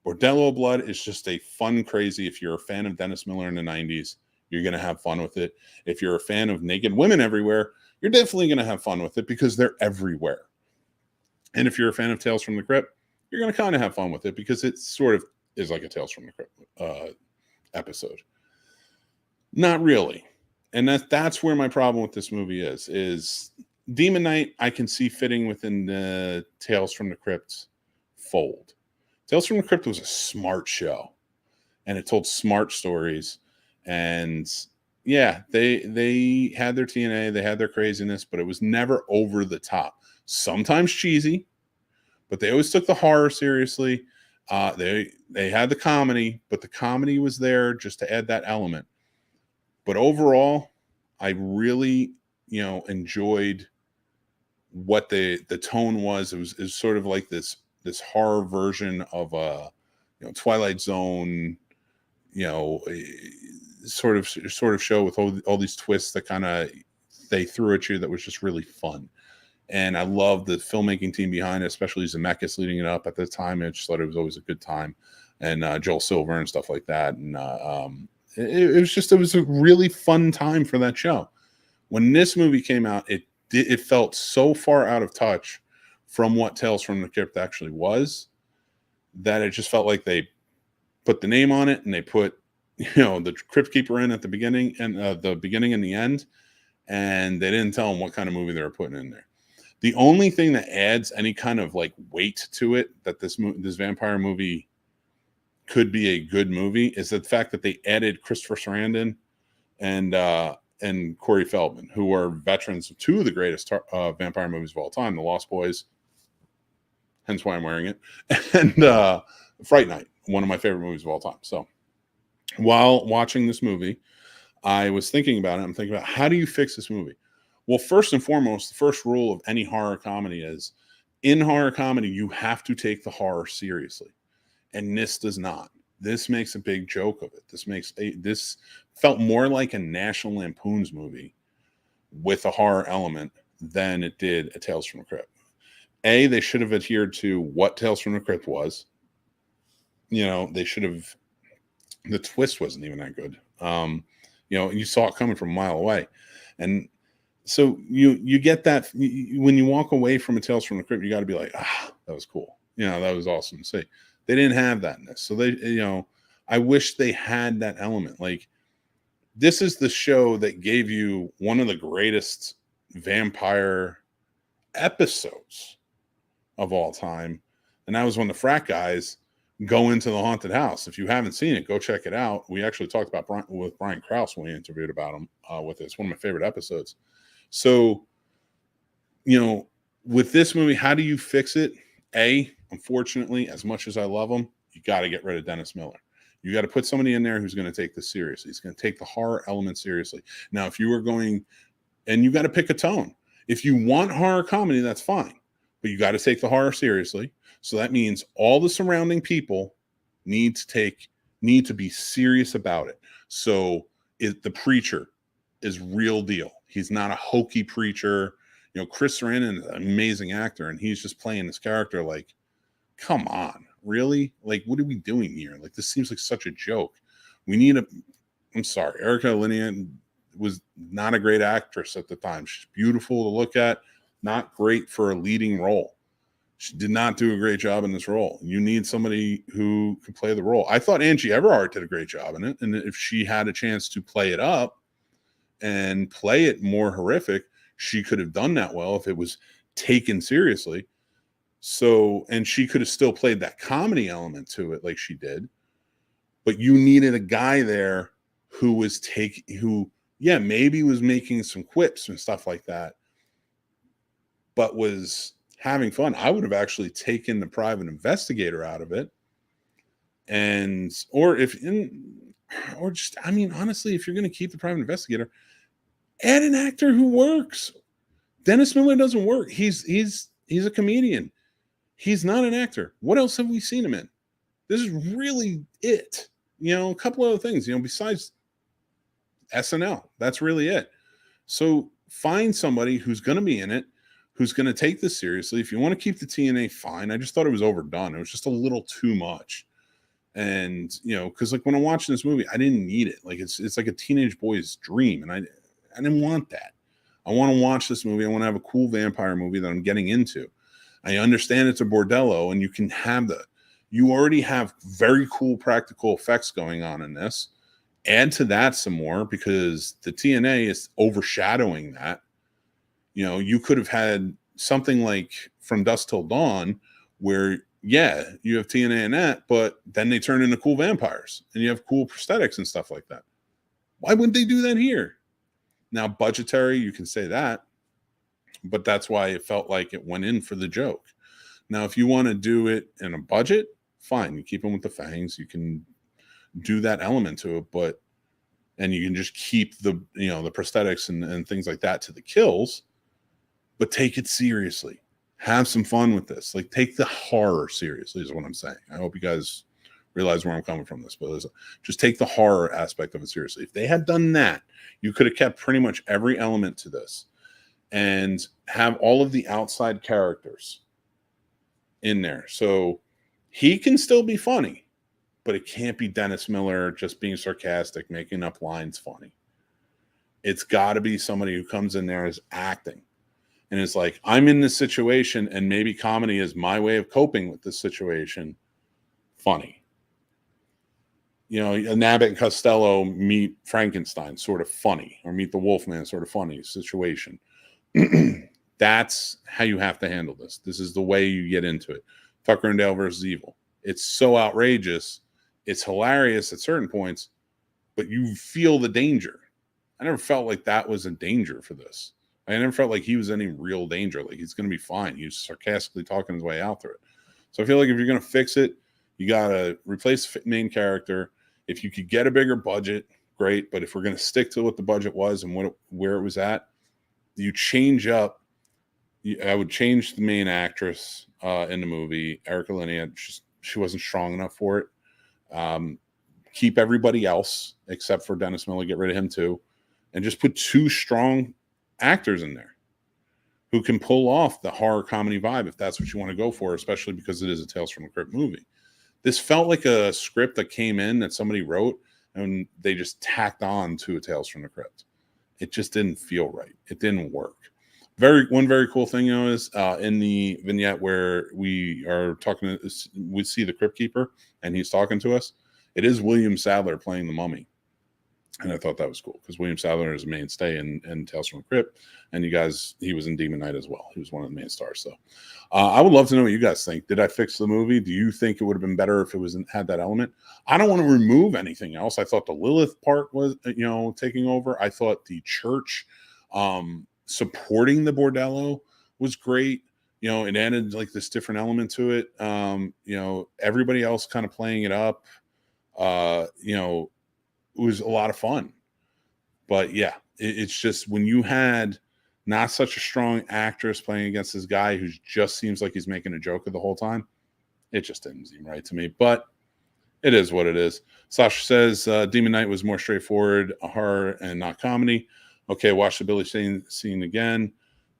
Bordello of Blood is just a fun, crazy. If you're a fan of Dennis Miller in the 90s, you're going to have fun with it. If you're a fan of naked women everywhere, you're definitely going to have fun with it because they're everywhere. And if you're a fan of Tales from the Crypt, you're going to kind of have fun with it because it sort of is like a Tales from the Crypt episode. Not really. And that's where my problem with this movie is Demon Knight I can see fitting within the Tales from the Crypt fold. Tales from the Crypt was a smart show, and it told smart stories. And yeah, they had their TNA, they had their craziness, but it was never over the top. Sometimes cheesy, but they always took the horror seriously. They had the comedy, but the comedy was there just to add that element. But overall, I really, enjoyed what the tone was. It was sort of like this horror version of a Twilight Zone, sort of show with all these twists that they threw at you that was just really fun. And I love the filmmaking team behind it, especially Zemeckis leading it up at the time. I just thought it was always a good time, and Joel Silver and stuff like that. And it was a really fun time for that show. When this movie came out, it felt so far out of touch from what Tales from the Crypt actually was that it just felt like they put the name on it and they put the Crypt Keeper in at the beginning and the end, and they didn't tell them what kind of movie they were putting in there. The only thing that adds any kind of like weight to it that this vampire movie could be a good movie is the fact that they added Christopher Sarandon and Corey Feldman, who are veterans of 2 of the greatest vampire movies of all time, The Lost Boys, hence why I'm wearing it, and Fright Night, one of my favorite movies of all time. So while watching this movie, I was thinking about it. I'm thinking about, how do you fix this movie? Well, first and foremost, the first rule of any horror comedy is, in horror comedy, you have to take the horror seriously. And this does not. This makes a big joke of it. This felt more like a National Lampoon's movie with a horror element than it did a Tales from the Crypt. They should have adhered to what Tales from the Crypt was. They should have. The twist wasn't even that good. You saw it coming from a mile away, and so you get that when you walk away from a Tales from the Crypt, you got to be like, that was cool. That was awesome to see. They didn't have that in this. So I wish they had that element. Like, this is the show that gave you one of the greatest vampire episodes of all time. And that was when the frat guys go into the haunted house. If you haven't seen it, go check it out. We actually talked about with Brian Krause when we interviewed about him with this. One of my favorite episodes. So, with this movie, how do you fix it? Unfortunately, as much as I love him, you got to get rid of Dennis Miller. You got to put somebody in there who's going to take this seriously. He's going to take the horror element seriously. Now, if you were going, and you got to pick a tone. If you want horror comedy, that's fine. But you got to take the horror seriously. So that means all the surrounding people need to be serious about it. So the preacher is real deal. He's not a hokey preacher. Chris Sarandon is an amazing actor, and he's just playing this character like, come on, really? Like, what are we doing here? Like, this seems like such a joke. I'm sorry, Erica Linnea was not a great actress at the time. She's beautiful to look at, not great for a leading role. She did not do a great job in this role. You need somebody who can play the role. I thought Angie Everhart did a great job in it, and if she had a chance to play it up and play it more horrific, she could have done that well if it was taken seriously. So, and she could have still played that comedy element to it like she did. But you needed a guy there who maybe was making some quips and stuff like that, but was having fun. I would have actually taken the private investigator out of it. Honestly, if you're going to keep the private investigator, add an actor who works. Dennis Miller doesn't work. He's a comedian. He's not an actor. What else have we seen him in? This is really it. A couple other things, besides SNL. That's really it. So find somebody who's going to be in it, who's going to take this seriously. If you want to keep the TNA, fine. I just thought it was overdone. It was just a little too much. And, because like when I'm watching this movie, I didn't need it. Like it's like a teenage boy's dream. And I didn't want that. I want to watch this movie. I want to have a cool vampire movie that I'm getting into. I understand it's a bordello, and you already have very cool practical effects going on in this. Add to that some more, because the TNA is overshadowing that. You could have had something like From Dusk Till Dawn, where, you have TNA in that, but then they turn into cool vampires, and you have cool prosthetics and stuff like that. Why wouldn't they do that here? Now, budgetary, you can say that, but that's why it felt like it went in for the joke. Now, if you want to do it in a budget, fine. You keep them with the fangs. You can do that element to it, and you can just keep the prosthetics and things like that to the kills, but take it seriously. Have some fun with this. Like, take the horror seriously is what I'm saying. I hope you guys realize where I'm coming from this, but just take the horror aspect of it seriously. If they had done that, you could have kept pretty much every element to this and have all of the outside characters in there. So he can still be funny, but it can't be Dennis Miller just being sarcastic, making up lines funny. It's got to be somebody who comes in there as acting and is like, I'm in this situation, and maybe comedy is my way of coping with this situation. Funny. Abbott and Costello meet Frankenstein, sort of funny, or meet the Wolfman, sort of funny situation. That's how you have to handle this. This is the way you get into it. Tucker and Dale versus Evil. It's so outrageous. It's hilarious at certain points, but you feel the danger. I never felt like that was a danger for this. I never felt like he was any real danger. Like, he's going to be fine. He was sarcastically talking his way out through it. So I feel like if you're going to fix it, you got to replace the main character. If you could get a bigger budget, great. But if we're going to stick to what the budget was and where it was at, you change up. I would change the main actress in the movie, Erica Linnea. She wasn't strong enough for it. Keep everybody else except for Dennis Miller. Get rid of him too, and just put two strong actors in there who can pull off the horror comedy vibe if that's what you want to go for, especially because it is a Tales from the Crypt movie. This felt like a script that came in that somebody wrote and they just tacked on to a Tales from the Crypt. It just didn't feel right. It didn't work. One very cool thing, is in the vignette where we see the Crypt Keeper and he's talking to us. It is William Sadler playing the mummy. And I thought that was cool because William Sadler is a mainstay in Tales from the Crypt, and you guys, he was in Demon Knight as well. He was one of the main stars. So I would love to know what you guys think. Did I fix the movie? Do you think it would have been better if it had that element? I don't want to remove anything else. I thought the Lilith part was, taking over. I thought the church supporting the bordello was great. It added like this different element to it. Everybody else kind of playing it up. It was a lot of fun. But yeah, it's just when you had not such a strong actress playing against this guy who just seems like he's making a joke of the whole time, it just didn't seem right to me. But it is what it is. Sasha says Demon Knight was more straightforward, a horror and not comedy. Okay, watch the Billy Zane scene again.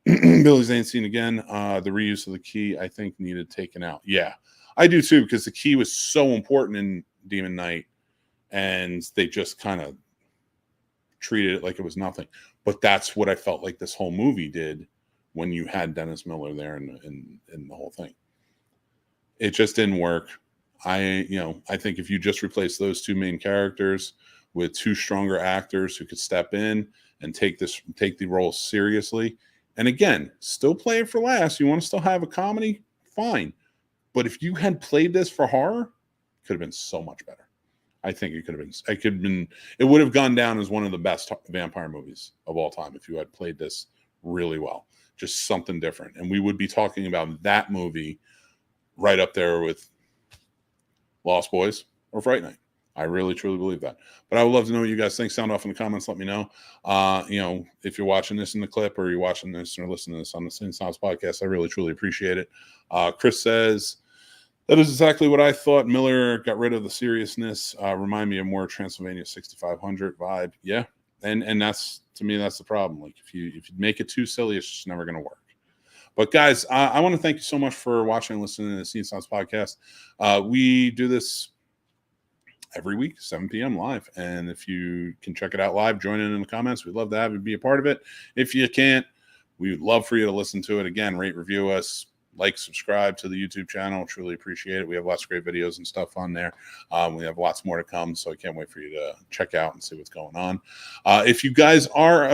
Billy Zane scene again. The reuse of the key, I think, needed taken out. Yeah, I do too, because the key was so important in Demon Knight. And they just kind of treated it like it was nothing. But that's what I felt like this whole movie did when you had Dennis Miller there in the whole thing. It just didn't work. I think if you just replace those two main characters with two stronger actors who could step in and take the role seriously, and again, still play it for laughs. You want to still have a comedy? Fine. But if you had played this for horror, it could have been so much better. I think it would have gone down as one of the best vampire movies of all time if you had played this really well. Just something different. And we would be talking about that movie right up there with Lost Boys or Fright Night. I really, truly believe that. But I would love to know what you guys think. Sound off in the comments. Let me know. If you're watching this in the clip or you're watching this or listening to this on the Scene Snobs podcast, I really, truly appreciate it. Chris says, that is exactly what I thought. Miller got rid of the seriousness. Remind me of more Transylvania 6500 vibe. Yeah. And that's, to me, that's the problem. Like if you make it too silly, it's just never going to work. But guys, I want to thank you so much for watching and listening to the Scene Snobs podcast. We do this every week, 7 p.m. live. And if you can check it out live, join in the comments. We'd love to have you be a part of it. If you can't, we would love for you to listen to it. Again, rate, review us. Like, subscribe to the YouTube channel. Truly appreciate it. We have lots of great videos and stuff on there. We have lots more to come, so I can't wait for you to check out and see what's going on. If you guys are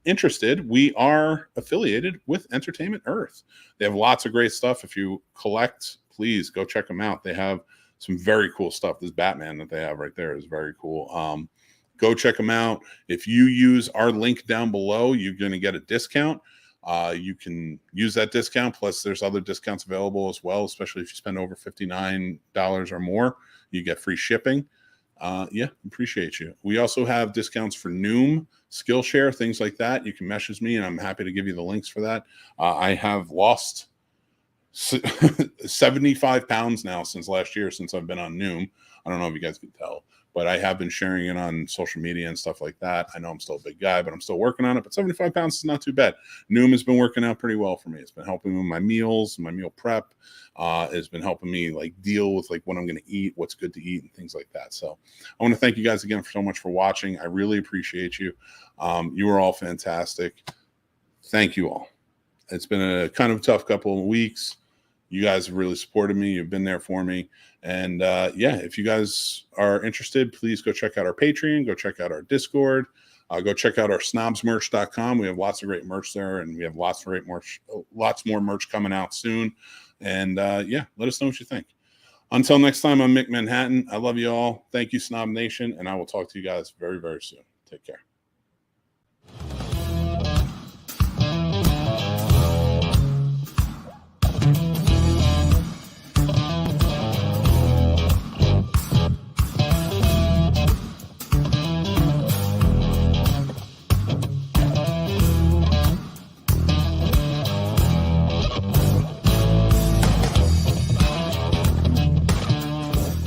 interested, we are affiliated with Entertainment Earth. They have lots of great stuff. If you collect, please go check them out. They have some very cool stuff. This Batman that they have right there is very cool. Go check them out. If you use our link down below, you're going to get a discount. You can use that discount. Plus, there's other discounts available as well, especially if you spend over $59 or more. You get free shipping. Appreciate you. We also have discounts for Noom, Skillshare, things like that. You can message me, and I'm happy to give you the links for that. I have lost 75 pounds now since last year, since I've been on Noom. I don't know if you guys can tell, but I have been sharing it on social media and stuff like that. I know I'm still a big guy, but I'm still working on it. But 75 pounds is not too bad. Noom has been working out pretty well for me. It's been helping with my meals, my meal prep. It's been helping me like deal with like what I'm going to eat, what's good to eat, and things like that. So I want to thank you guys again so much for watching. I really appreciate you. You are all fantastic. Thank you all. It's been a kind of tough couple of weeks. You guys have really supported me. You've been there for me. And if you guys are interested, please go check out our Patreon. Go check out our Discord. Go check out our snobsmerch.com. We have lots of great merch there, and we have lots more merch coming out soon. And let us know what you think. Until next time, I'm Mick Manhattan. I love you all. Thank you, Snob Nation, and I will talk to you guys very, very soon. Take care.